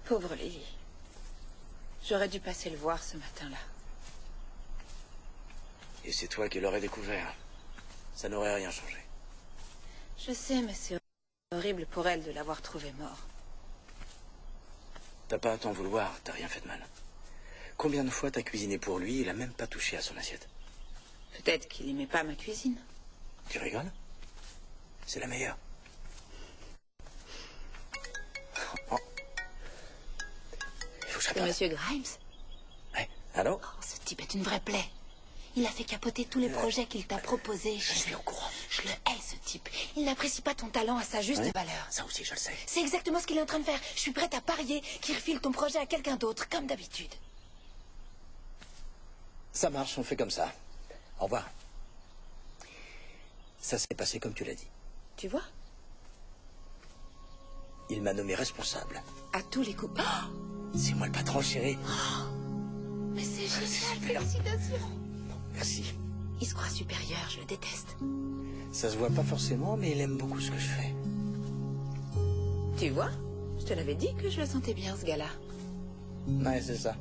Speaker 4: Pauvre Lily. J'aurais dû passer le voir ce matin-là.
Speaker 12: Et c'est toi qui l'aurais découvert. Ça n'aurait rien changé.
Speaker 4: Je sais, mais c'est horrible pour elle de l'avoir trouvé mort.
Speaker 12: T'as pas à t'en vouloir, t'as rien fait de mal. Combien de fois t'as cuisiné pour lui, il a même pas touché à son assiette?
Speaker 4: Peut-être qu'il aimait pas ma cuisine.
Speaker 12: Tu rigoles? C'est la meilleure. Oh. Il faut que je
Speaker 4: C'est
Speaker 12: répare.
Speaker 4: Monsieur Grimes?
Speaker 12: Ouais. Allô?
Speaker 4: Oh, ce type est une vraie plaie.
Speaker 3: Il a fait capoter tous les projets qu'il t'a proposés.
Speaker 21: Je suis au courant.
Speaker 3: Je le hais, ce type. Il n'apprécie pas ton talent à sa juste valeur.
Speaker 21: Ça aussi, je le sais.
Speaker 3: C'est exactement ce qu'il est en train de faire. Je suis prête à parier qu'il refile ton projet à quelqu'un d'autre, comme d'habitude.
Speaker 21: Ça marche, on fait comme ça. Au revoir. Ça s'est passé comme tu l'as dit.
Speaker 4: Tu vois?
Speaker 21: Il m'a nommé responsable.
Speaker 4: À tous les coups. Oh,
Speaker 21: C'est moi le patron, chérie.
Speaker 3: Mais c'est génial, félicitations.
Speaker 21: Merci.
Speaker 3: Il se croit supérieur, je le déteste.
Speaker 21: Ça se voit pas forcément, mais il aime beaucoup ce que je fais.
Speaker 4: tu vois? Je te l'avais dit que je le sentais bien, ce gars-là.
Speaker 21: Ouais, c'est ça.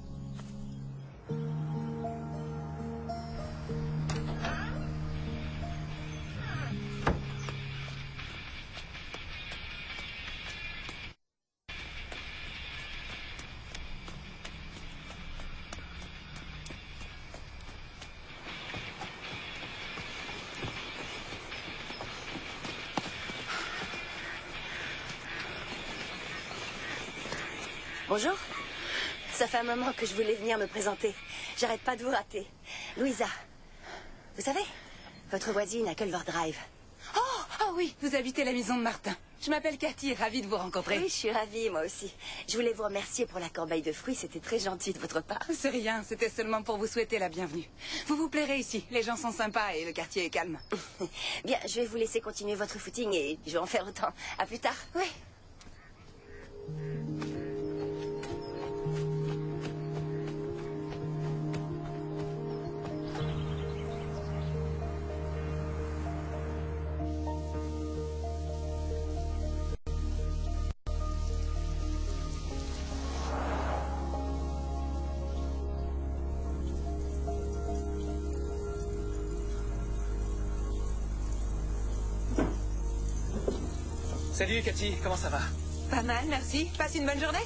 Speaker 23: Bonjour. Ça fait un moment que je voulais venir me présenter. J'arrête pas de vous rater. Louisa. Vous savez, votre voisine à Culver Drive.
Speaker 4: Oh oui, vous habitez la maison de Martin. Je m'appelle Cathy, ravie de vous rencontrer.
Speaker 23: Oui, je suis ravie, moi aussi. Je voulais vous remercier pour la corbeille de fruits, c'était très gentil de votre part.
Speaker 4: C'est rien, c'était seulement pour vous souhaiter la bienvenue. Vous vous plairez ici, les gens sont sympas et le quartier est calme.
Speaker 23: Bien, je vais vous laisser continuer votre footing et je vais en faire autant. À plus tard.
Speaker 4: Oui.
Speaker 35: Salut Cathy, comment ça va?
Speaker 4: Pas mal, merci. Passe une bonne journée.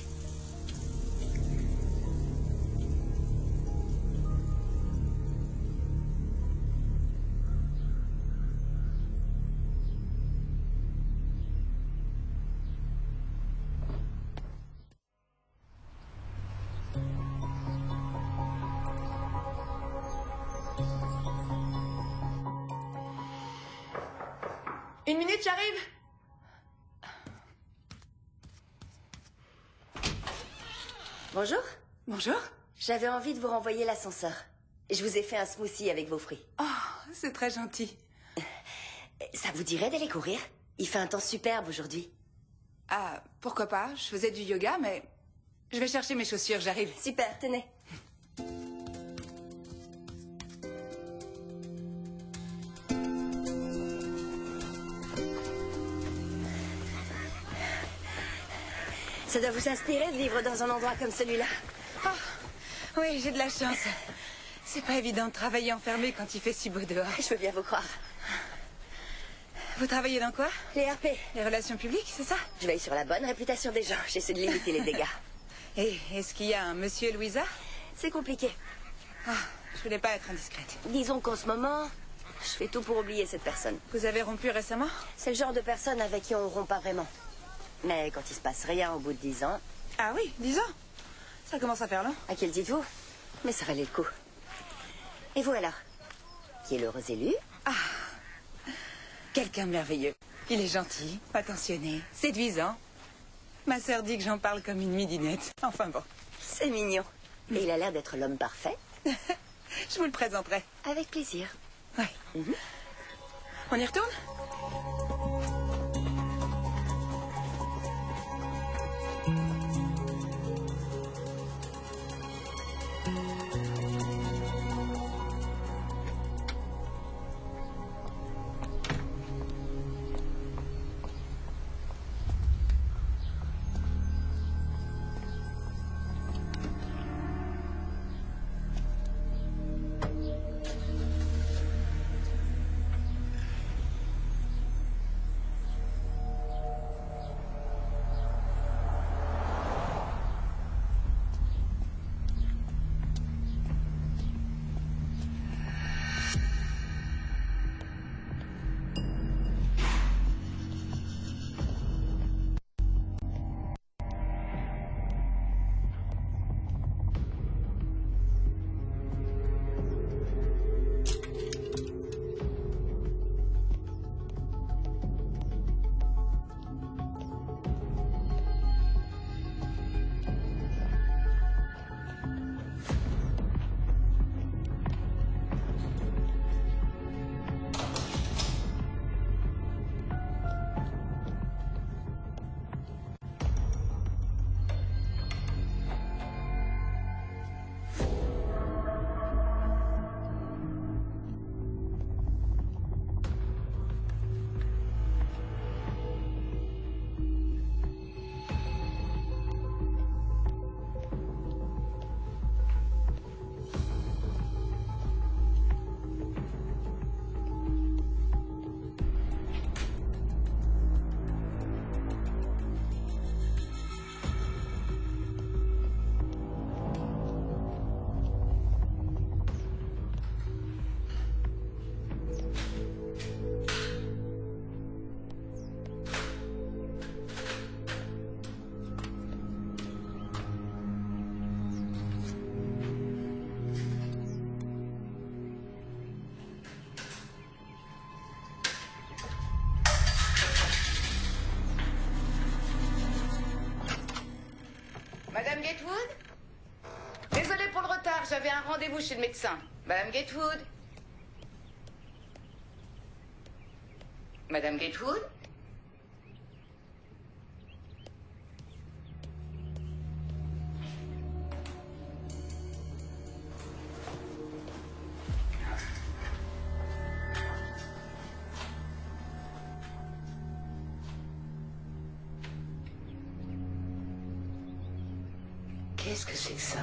Speaker 4: Une minute, j'arrive.
Speaker 23: Bonjour.
Speaker 4: Bonjour.
Speaker 23: J'avais envie de vous renvoyer l'ascenseur. Je vous ai fait un smoothie avec vos fruits.
Speaker 4: Oh, c'est très gentil.
Speaker 23: Ça vous dirait d'aller courir? Il fait un temps superbe aujourd'hui.
Speaker 4: Ah, pourquoi pas? Je faisais du yoga, mais je vais chercher mes chaussures, j'arrive.
Speaker 23: Super, tenez. Ça doit vous inspirer de vivre dans un endroit comme celui-là.
Speaker 4: Oh, oui, j'ai de la chance. C'est pas évident de travailler enfermé quand il fait si beau dehors.
Speaker 23: Je veux bien vous croire.
Speaker 4: Vous travaillez dans quoi?
Speaker 23: Les RP.
Speaker 4: Les relations publiques, c'est ça?
Speaker 23: Je veille sur la bonne réputation des gens. J'essaie de limiter les dégâts.
Speaker 4: Et est-ce qu'il y a un monsieur Louisa?
Speaker 23: C'est compliqué.
Speaker 4: Ah, je voulais pas être indiscrète.
Speaker 23: Disons qu'en ce moment, je fais tout pour oublier cette personne.
Speaker 4: Vous avez rompu récemment?
Speaker 23: C'est le genre de personne avec qui on rompt pas vraiment. Mais quand il se passe rien au bout de 10 ans...
Speaker 4: Ah oui, 10 ans? Ça commence à faire long.
Speaker 23: À qui le dites-vous? Mais ça valait le coup. Et vous alors? Qui est l'heureux élu?
Speaker 4: Ah, quelqu'un de merveilleux. Il est gentil, attentionné, séduisant. Ma sœur dit que j'en parle comme une midinette. Enfin bon.
Speaker 23: C'est mignon. Et il a l'air d'être l'homme parfait.
Speaker 4: Je vous le présenterai.
Speaker 23: Avec plaisir.
Speaker 4: Oui. On y retourne? Madame Gatewood? Désolée pour le retard, j'avais un rendez-vous chez le médecin. Madame Gatewood? Madame Gatewood? Qu'est-ce que c'est que ça?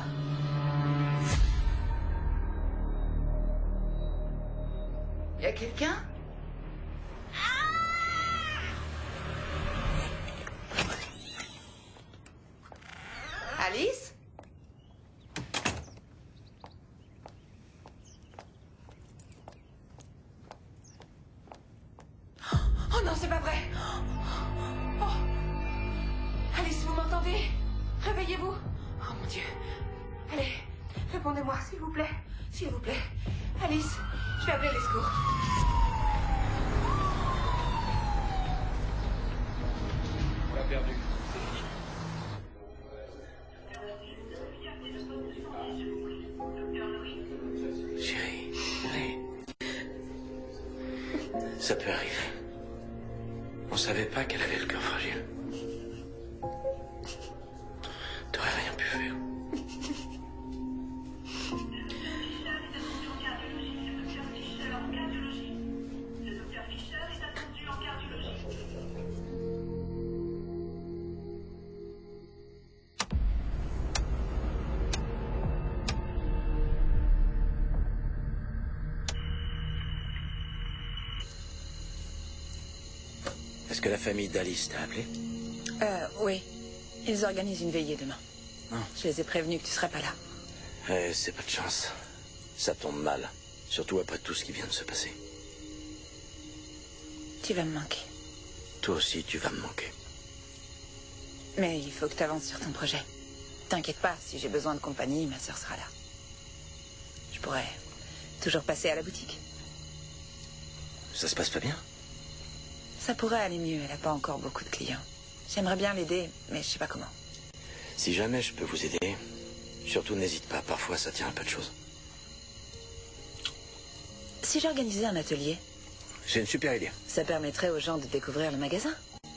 Speaker 4: Y a quelqu'un? Alice? Oh non, c'est pas vrai! Oh. Alice, vous m'entendez? Réveillez-vous! Oh mon Dieu. Allez, répondez-moi, s'il vous plaît. S'il vous plaît. Alice, je vais appeler les secours.
Speaker 9: On l'a perdu.
Speaker 25: Chérie, allez. Ça peut arriver. On savait pas qu'elle avait le cœur fragile. T'aurais rien pu faire. Est-ce que la famille d'Alice t'a appelé?
Speaker 4: Oui. Ils organisent une veillée demain.
Speaker 25: Non.
Speaker 4: Je les ai prévenus que tu serais pas là.
Speaker 25: C'est pas de chance. Ça tombe mal. Surtout après tout ce qui vient de se passer.
Speaker 4: Tu vas me manquer.
Speaker 25: Toi aussi, tu vas me manquer.
Speaker 4: Mais il faut que tu avances sur ton projet. T'inquiète pas, si j'ai besoin de compagnie, ma sœur sera là. Je pourrais toujours passer à la boutique.
Speaker 25: Ça se passe pas bien?
Speaker 4: Ça pourrait aller mieux, elle n'a pas encore beaucoup de clients. J'aimerais bien l'aider, mais je sais pas comment.
Speaker 25: Si jamais je peux vous aider, surtout n'hésite pas, parfois ça tient un peu de choses.
Speaker 4: Si j'organisais un atelier,
Speaker 25: J'ai une super idée.
Speaker 4: ça permettrait aux gens de découvrir le magasin.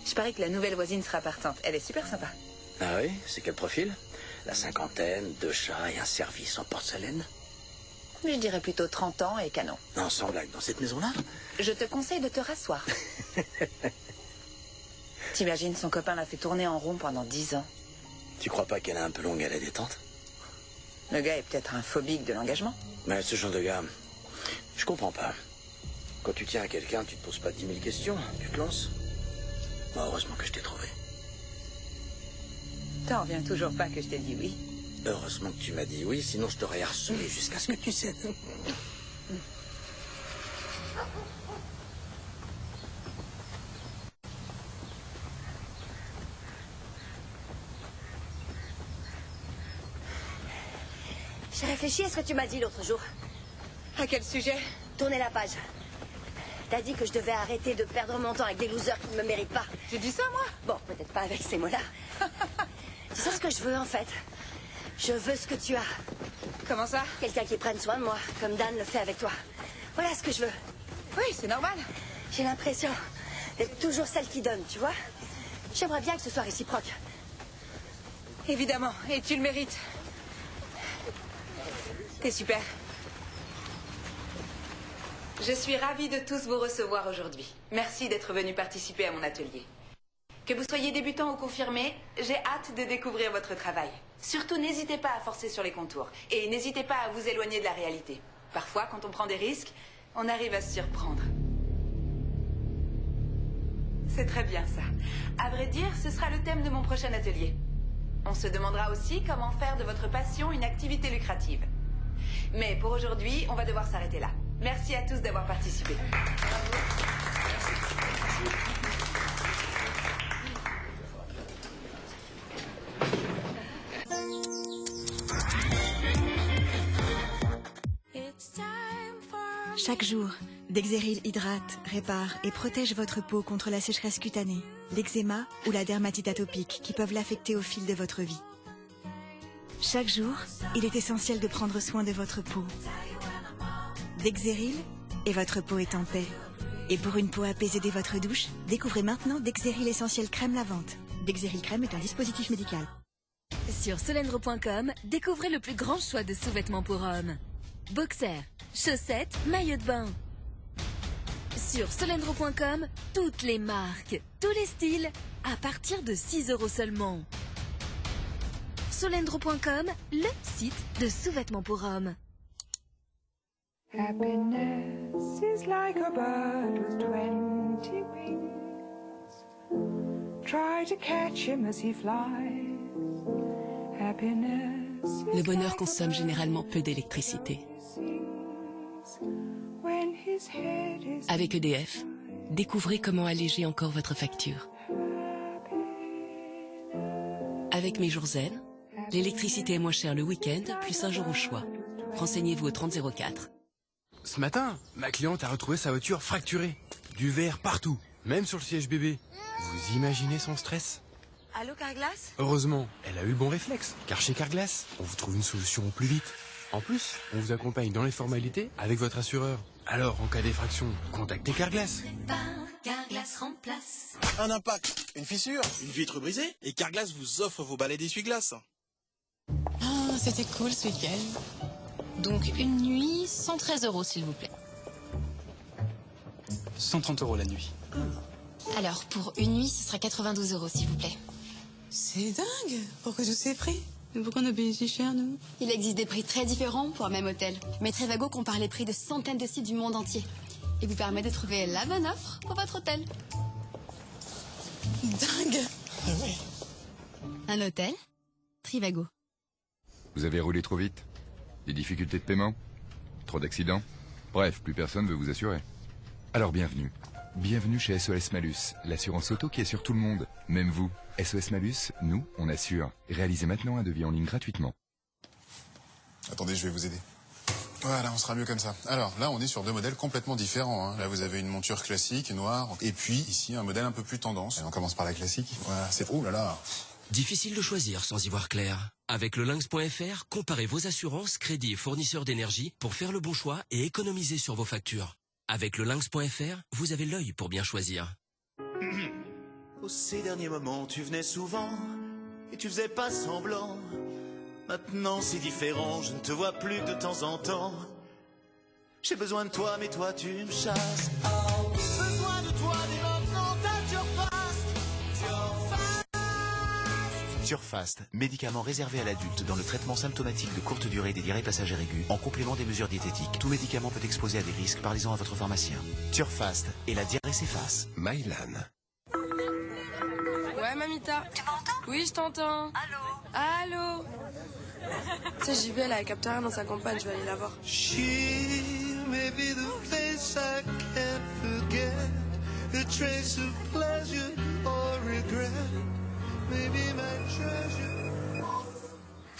Speaker 4: Je parie que la nouvelle voisine sera partante. Elle est super sympa.
Speaker 25: Ah oui? C'est quel profil? La cinquantaine, 2 chats et un service en porcelaine?
Speaker 4: Je dirais plutôt 30 ans et canon.
Speaker 25: Non, sans blague, dans cette maison-là?
Speaker 4: Je te conseille de te rasseoir. T'imagines, son copain l'a fait tourner en rond pendant 10 ans.
Speaker 25: Tu crois pas qu'elle est un peu longue à la détente?
Speaker 4: Le gars est peut-être un phobique de l'engagement.
Speaker 25: Mais ce genre de gars, je comprends pas. Quand tu tiens à quelqu'un, tu te poses pas 10 000 questions, tu te lances. Bon, heureusement que je t'ai trouvé.
Speaker 4: T'en reviens toujours pas que je t'ai dit oui.
Speaker 25: Heureusement que tu m'as dit oui, sinon je t'aurais harcelé jusqu'à ce que tu cèdes.
Speaker 23: J'ai réfléchi à ce que tu m'as dit l'autre jour.
Speaker 4: À quel sujet?
Speaker 23: Tournez la page. T'as dit que je devais arrêter de perdre mon temps avec des losers qui ne me méritent pas.
Speaker 4: J'ai dit ça, moi?
Speaker 23: Bon, peut-être pas avec ces mots-là. Tu sais ce que je veux, en fait? Je veux ce que tu as.
Speaker 4: Comment ça?
Speaker 23: Quelqu'un qui prenne soin de moi, comme Dan le fait avec toi. Voilà ce que je veux.
Speaker 4: Oui, c'est normal.
Speaker 23: J'ai l'impression d'être toujours celle qui donne, tu vois? J'aimerais bien que ce soit réciproque.
Speaker 4: Évidemment, et tu le mérites. T'es super. Je suis ravie de tous vous recevoir aujourd'hui. Merci d'être venus participer à mon atelier. Que vous soyez débutant ou confirmé, j'ai hâte de découvrir votre travail. Surtout, n'hésitez pas à forcer sur les contours. Et n'hésitez pas à vous éloigner de la réalité. Parfois, quand on prend des risques, on arrive à se surprendre. C'est très bien ça. À vrai dire, ce sera le thème de mon prochain atelier. On se demandera aussi comment faire de votre passion une activité lucrative. Mais pour aujourd'hui, on va devoir s'arrêter là. Merci à tous d'avoir participé.
Speaker 6: Chaque jour, Dexeril hydrate, répare et protège votre peau contre la sécheresse cutanée, l'eczéma ou la dermatite atopique qui peuvent l'affecter au fil de votre vie. Chaque jour, il est essentiel de prendre soin de votre peau. Dexéril, et votre peau est en paix. Et pour une peau apaisée dès votre douche, découvrez maintenant Dexéril Essentiel Crème Lavante. Dexéril Crème est un dispositif médical.
Speaker 18: Sur solendro.com, découvrez le plus grand choix de sous-vêtements pour hommes. Boxers, chaussettes, maillots de bain. Sur solendro.com, toutes les marques, tous les styles, à partir de 6 € seulement. Solendro.com, le site de sous-vêtements pour hommes.
Speaker 1: Happiness is like a bird with 20 wings. Try to catch him as he flies. Happiness.
Speaker 2: Le bonheur consomme généralement peu d'électricité. Avec EDF, découvrez comment alléger encore votre facture. Avec Mes Jours Zen, l'électricité est moins chère le week-end, plus un jour au choix. Renseignez-vous au 3004.
Speaker 14: Ce matin, ma cliente a retrouvé sa voiture fracturée. Du verre partout, même sur le siège bébé. Vous imaginez son stress?
Speaker 23: Allô, Carglass?
Speaker 14: Heureusement, elle a eu le bon réflexe, car chez Carglass, on vous trouve une solution au plus vite. En plus, on vous accompagne dans les formalités avec votre assureur. Alors, en cas d'effraction, contactez Carglass.
Speaker 18: Carglass remplace.
Speaker 16: Un impact, une fissure, une vitre brisée, et Carglass vous offre vos balais d'essuie-glace.
Speaker 7: Ah, c'était cool ce week-end. Donc une nuit, 113 € s'il vous plaît.
Speaker 20: 130 € la nuit.
Speaker 7: Alors pour une nuit, ce sera 92 € s'il vous plaît.
Speaker 10: C'est dingue. Pourquoi tous ces prix? Mais pourquoi on a payé si cher, nous?
Speaker 33: Il existe des prix très différents pour un même hôtel. Mais Trivago compare les prix de centaines de sites du monde entier. Et vous permet de trouver la bonne offre pour votre hôtel.
Speaker 10: Dingue. Ah ouais.
Speaker 33: Un hôtel Trivago.
Speaker 15: Vous avez roulé trop vite? Des difficultés de paiement? Trop d'accidents? Bref, plus personne veut vous assurer. Alors bienvenue. Bienvenue chez SOS Malus, l'assurance auto qui est sur tout le monde, même vous. SOS Malus, nous, on assure. Réalisez maintenant un devis en ligne gratuitement.
Speaker 17: Attendez, je vais vous aider. Voilà, on sera mieux comme ça. Alors là, on est sur deux modèles complètement différents. Hein. Là, vous avez une monture classique, noire, et puis ici, un modèle un peu plus tendance. Et on commence par la classique. Voilà, c'est... Ouh là là.
Speaker 19: Difficile de choisir sans y voir clair. Avec le Lynx.fr, comparez vos assurances, crédits et fournisseurs d'énergie pour faire le bon choix et économiser sur vos factures. Avec le Lynx.fr, vous avez l'œil pour bien choisir.
Speaker 22: Au ces derniers moments, tu venais souvent et tu faisais pas semblant. Maintenant c'est différent, je ne te vois plus de temps en temps. J'ai besoin de toi, mais toi tu me chasses. Oh, besoin de toi dès maintenant, t'as Turfast.
Speaker 26: Turfast, médicament réservé à l'adulte dans le traitement symptomatique de courte durée des diarrhées passagères aiguës, en complément des mesures diététiques. Tout médicament peut exposer à des risques, parlez-en à votre pharmacien. Turfast et la diarrhée s'efface.
Speaker 19: Mylan.
Speaker 13: Ouais, mamita.
Speaker 23: Tu m'entends?
Speaker 13: Oui, je t'entends. Allô? Tu sais, j'y vais là, avec capteur dans sa campagne, je vais aller la voir.
Speaker 22: She may be the face I can't forget, a trace of pleasure or regret, maybe my treasure.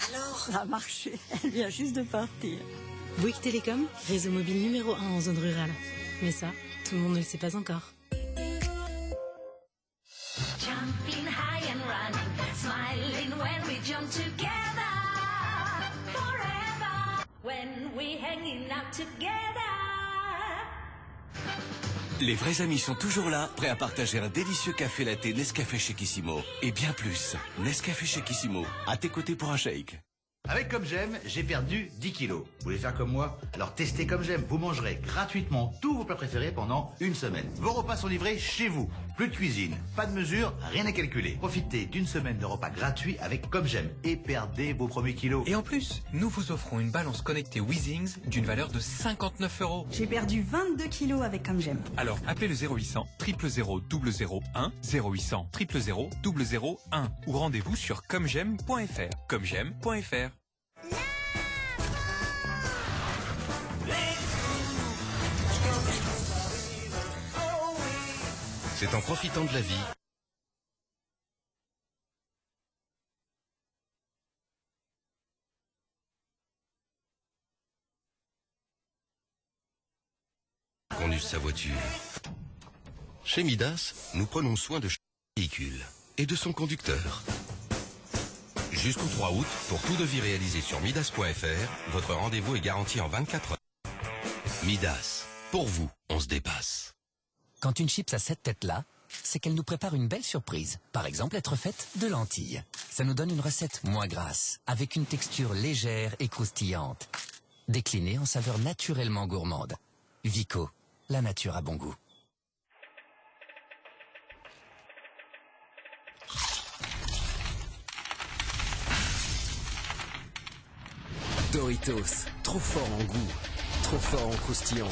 Speaker 27: Alors, ça a marché, elle vient juste de partir.
Speaker 28: Bouygues Télécom, réseau mobile numéro 1 en zone rurale. Mais ça, tout le monde ne le sait pas encore.
Speaker 18: Jumping high and running, smiling when we jump together. Forever, when we hanging out together.
Speaker 21: Les vrais amis sont toujours là, prêts à partager un délicieux café latte Nescafé Shakissimo. Et bien plus, Nescafé Shakissimo, à tes côtés pour un shake.
Speaker 30: Avec Comme J'aime, j'ai perdu 10 kilos. Vous voulez faire comme moi? Alors testez Comme J'aime, vous mangerez gratuitement tous vos plats préférés pendant une semaine. Vos repas sont livrés chez vous. Plus de cuisine, pas de mesure, rien à calculer. Profitez d'une semaine de repas gratuits avec Comme J'aime et perdez vos premiers kilos.
Speaker 20: Et en plus, nous vous offrons une balance connectée Weezings d'une valeur de 59 €.
Speaker 27: J'ai perdu 22 kilos avec Comme J'aime.
Speaker 20: Alors appelez le 0800 000 001 0800 000 001 ou rendez-vous sur commej'aime.fr. commej'aime.fr.
Speaker 19: C'est en profitant de la vie qu'on use sa voiture. Chez Midas, nous prenons soin de chaque véhicule et de son conducteur. Jusqu'au 3 août, pour tout devis réalisé sur Midas.fr, votre rendez-vous est garanti en 24 heures. Midas, pour vous, on se dépasse.
Speaker 3: Quand une chips a cette tête-là, c'est qu'elle nous prépare une belle surprise. Par exemple, être faite de lentilles. Ça nous donne une recette moins grasse, avec une texture légère et croustillante. Déclinée en saveurs naturellement gourmandes. Vico, la nature a bon goût.
Speaker 4: Doritos, trop fort en goût, trop fort en croustillant.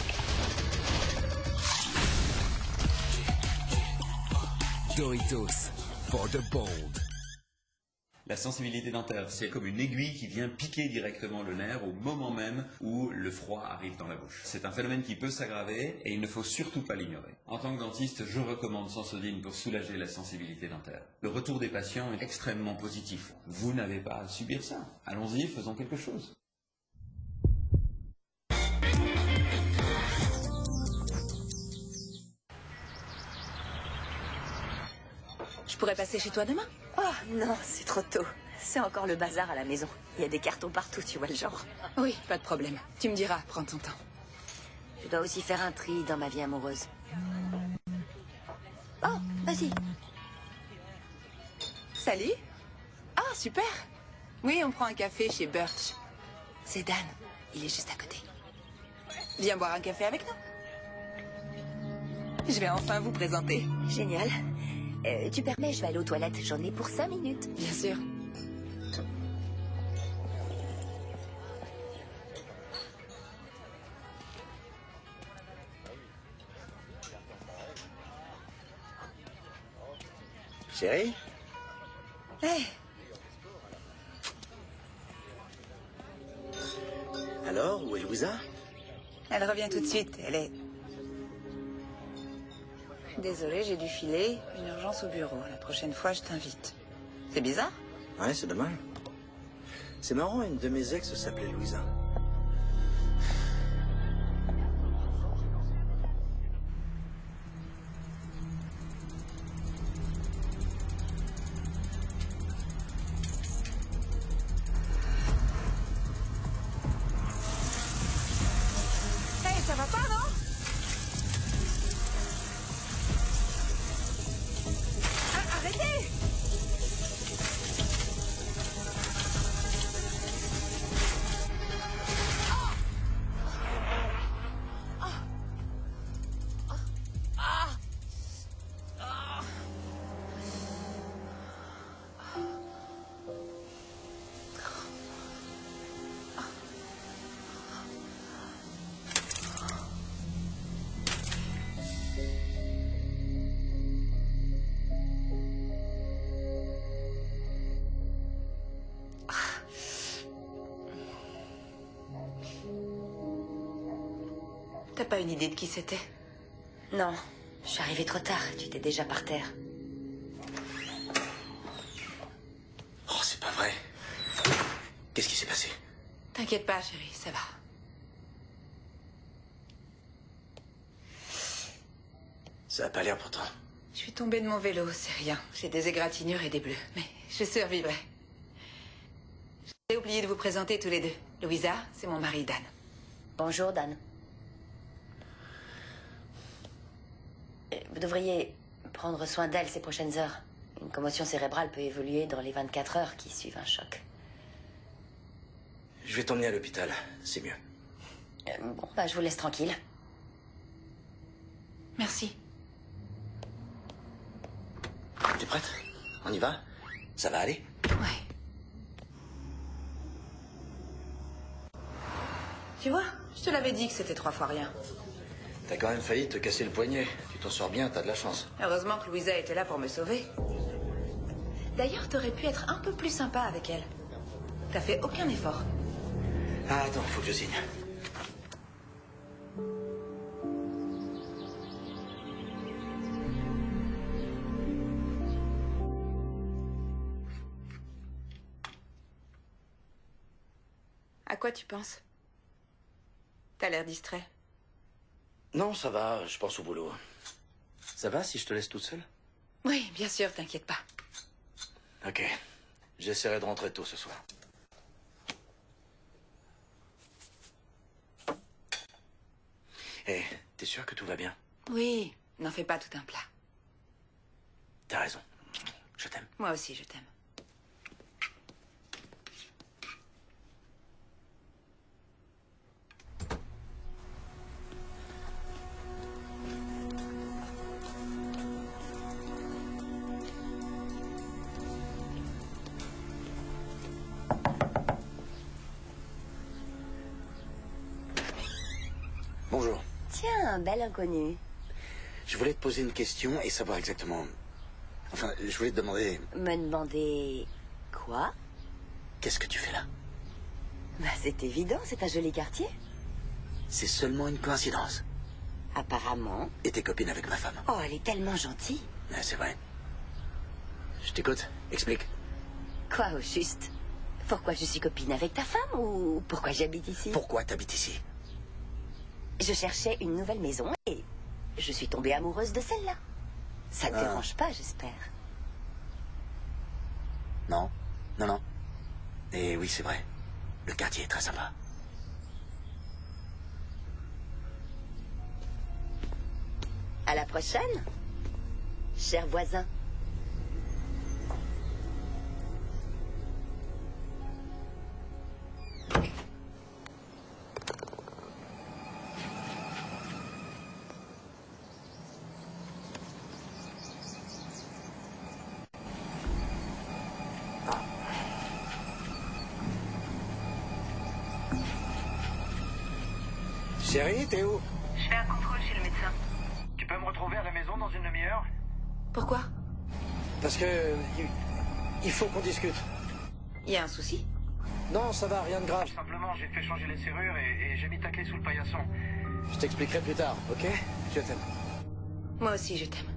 Speaker 4: Doritos, for the bold.
Speaker 5: La sensibilité dentaire, c'est comme une aiguille qui vient piquer directement le nerf au moment même où le froid arrive dans la bouche. C'est un phénomène qui peut s'aggraver et il ne faut surtout pas l'ignorer. En tant que dentiste, je recommande Sensodyne pour soulager la sensibilité dentaire. Le retour des patients est extrêmement positif. Vous n'avez pas à subir ça. Allons-y, faisons quelque chose.
Speaker 23: Je pourrais passer chez toi demain? Oh non, c'est trop tôt. C'est encore le bazar à la maison. Il y a des cartons partout, tu vois le genre.
Speaker 13: Oui, pas de problème. Tu me diras, prends ton temps.
Speaker 23: Je dois aussi faire un tri dans ma vie amoureuse. Oh, vas-y.
Speaker 13: Salut. Ah, super. Oui, on prend un café chez Birch. C'est Dan. Il est juste à côté. Viens boire un café avec nous. Je vais enfin vous présenter.
Speaker 23: Génial. Tu permets, je vais aller aux toilettes. J'en ai pour 5 minutes.
Speaker 13: Bien sûr.
Speaker 30: Chérie?
Speaker 13: Hey.
Speaker 30: Alors, où est Louisa?
Speaker 13: Elle revient tout de suite. Elle est... Désolée, j'ai dû filer. Une urgence au bureau. La prochaine fois, je t'invite. C'est bizarre?
Speaker 30: Ouais, c'est dommage. C'est marrant, une de mes ex s'appelait Louisa.
Speaker 13: Hey, ça va pas, non? Arrêtez! T'as pas une idée de qui c'était?
Speaker 23: Non, je suis arrivée trop tard. Tu étais déjà par terre.
Speaker 30: Oh, c'est pas vrai. Qu'est-ce qui s'est passé?
Speaker 13: T'inquiète pas, chérie, ça va.
Speaker 30: Ça a pas l'air pourtant.
Speaker 13: Je suis tombée de mon vélo, c'est rien. J'ai des égratignures et des bleus, mais je survivrai. J'ai oublié de vous présenter tous les deux. Louisa, c'est mon mari Dan.
Speaker 23: Bonjour, Dan. Vous devriez prendre soin d'elle ces prochaines heures. Une commotion cérébrale peut évoluer dans les 24 heures qui suivent un choc.
Speaker 30: Je vais t'emmener à l'hôpital, c'est mieux.
Speaker 23: Bon, bah, je vous laisse tranquille.
Speaker 13: Merci.
Speaker 30: T'es prête? On y va? Ça va aller?
Speaker 13: Ouais. Tu vois, je te l'avais dit que c'était 3 fois rien.
Speaker 30: T'as quand même failli te casser le poignet. Tu t'en sors bien, t'as de la chance.
Speaker 13: Heureusement que Louisa était là pour me sauver. D'ailleurs, t'aurais pu être un peu plus sympa avec elle. T'as fait aucun effort.
Speaker 30: Ah, attends, faut que je signe.
Speaker 13: À quoi tu penses? T'as l'air distrait.
Speaker 30: Non, ça va, je pense au boulot. Ça va si je te laisse toute seule?
Speaker 13: Oui, bien sûr, t'inquiète pas.
Speaker 30: Ok. J'essaierai de rentrer tôt ce soir. Eh, t'es sûr que tout va bien?
Speaker 13: Oui, n'en fais pas tout un plat.
Speaker 30: T'as raison. Je t'aime.
Speaker 13: Moi aussi, je t'aime.
Speaker 30: Bonjour.
Speaker 23: Tiens, bel inconnu.
Speaker 30: Je voulais te poser une question et savoir exactement... Enfin, je voulais te demander...
Speaker 23: Me demander... quoi?
Speaker 30: Qu'est-ce que tu fais là?
Speaker 23: Bah, c'est évident, c'est un joli quartier.
Speaker 30: C'est seulement une coïncidence.
Speaker 23: Apparemment.
Speaker 30: Et t'es copine avec ma femme.
Speaker 23: Oh, elle est tellement gentille.
Speaker 30: C'est vrai. Je t'écoute. Explique.
Speaker 23: Quoi, au juste? Pourquoi je suis copine avec ta femme ou pourquoi j'habite ici?
Speaker 30: Pourquoi t'habites ici?
Speaker 23: Je cherchais une nouvelle maison et je suis tombée amoureuse de celle-là. Ça ne te dérange pas, j'espère?
Speaker 30: Non. Non, non. Et oui, c'est vrai. Le quartier est très sympa.
Speaker 23: À la prochaine, cher voisin.
Speaker 30: Chérie, t'es où?
Speaker 1: Je fais un contrôle chez le médecin. Tu peux me retrouver à la maison dans une demi-heure?
Speaker 13: Pourquoi?
Speaker 30: Parce que... il faut qu'on discute.
Speaker 13: Il y a un souci?
Speaker 30: Non, ça va, rien de grave.
Speaker 1: Simplement, j'ai fait changer les serrures et j'ai mis ta clé sous le paillasson.
Speaker 30: Je t'expliquerai plus tard, ok? Je t'aime.
Speaker 13: Moi aussi, je t'aime.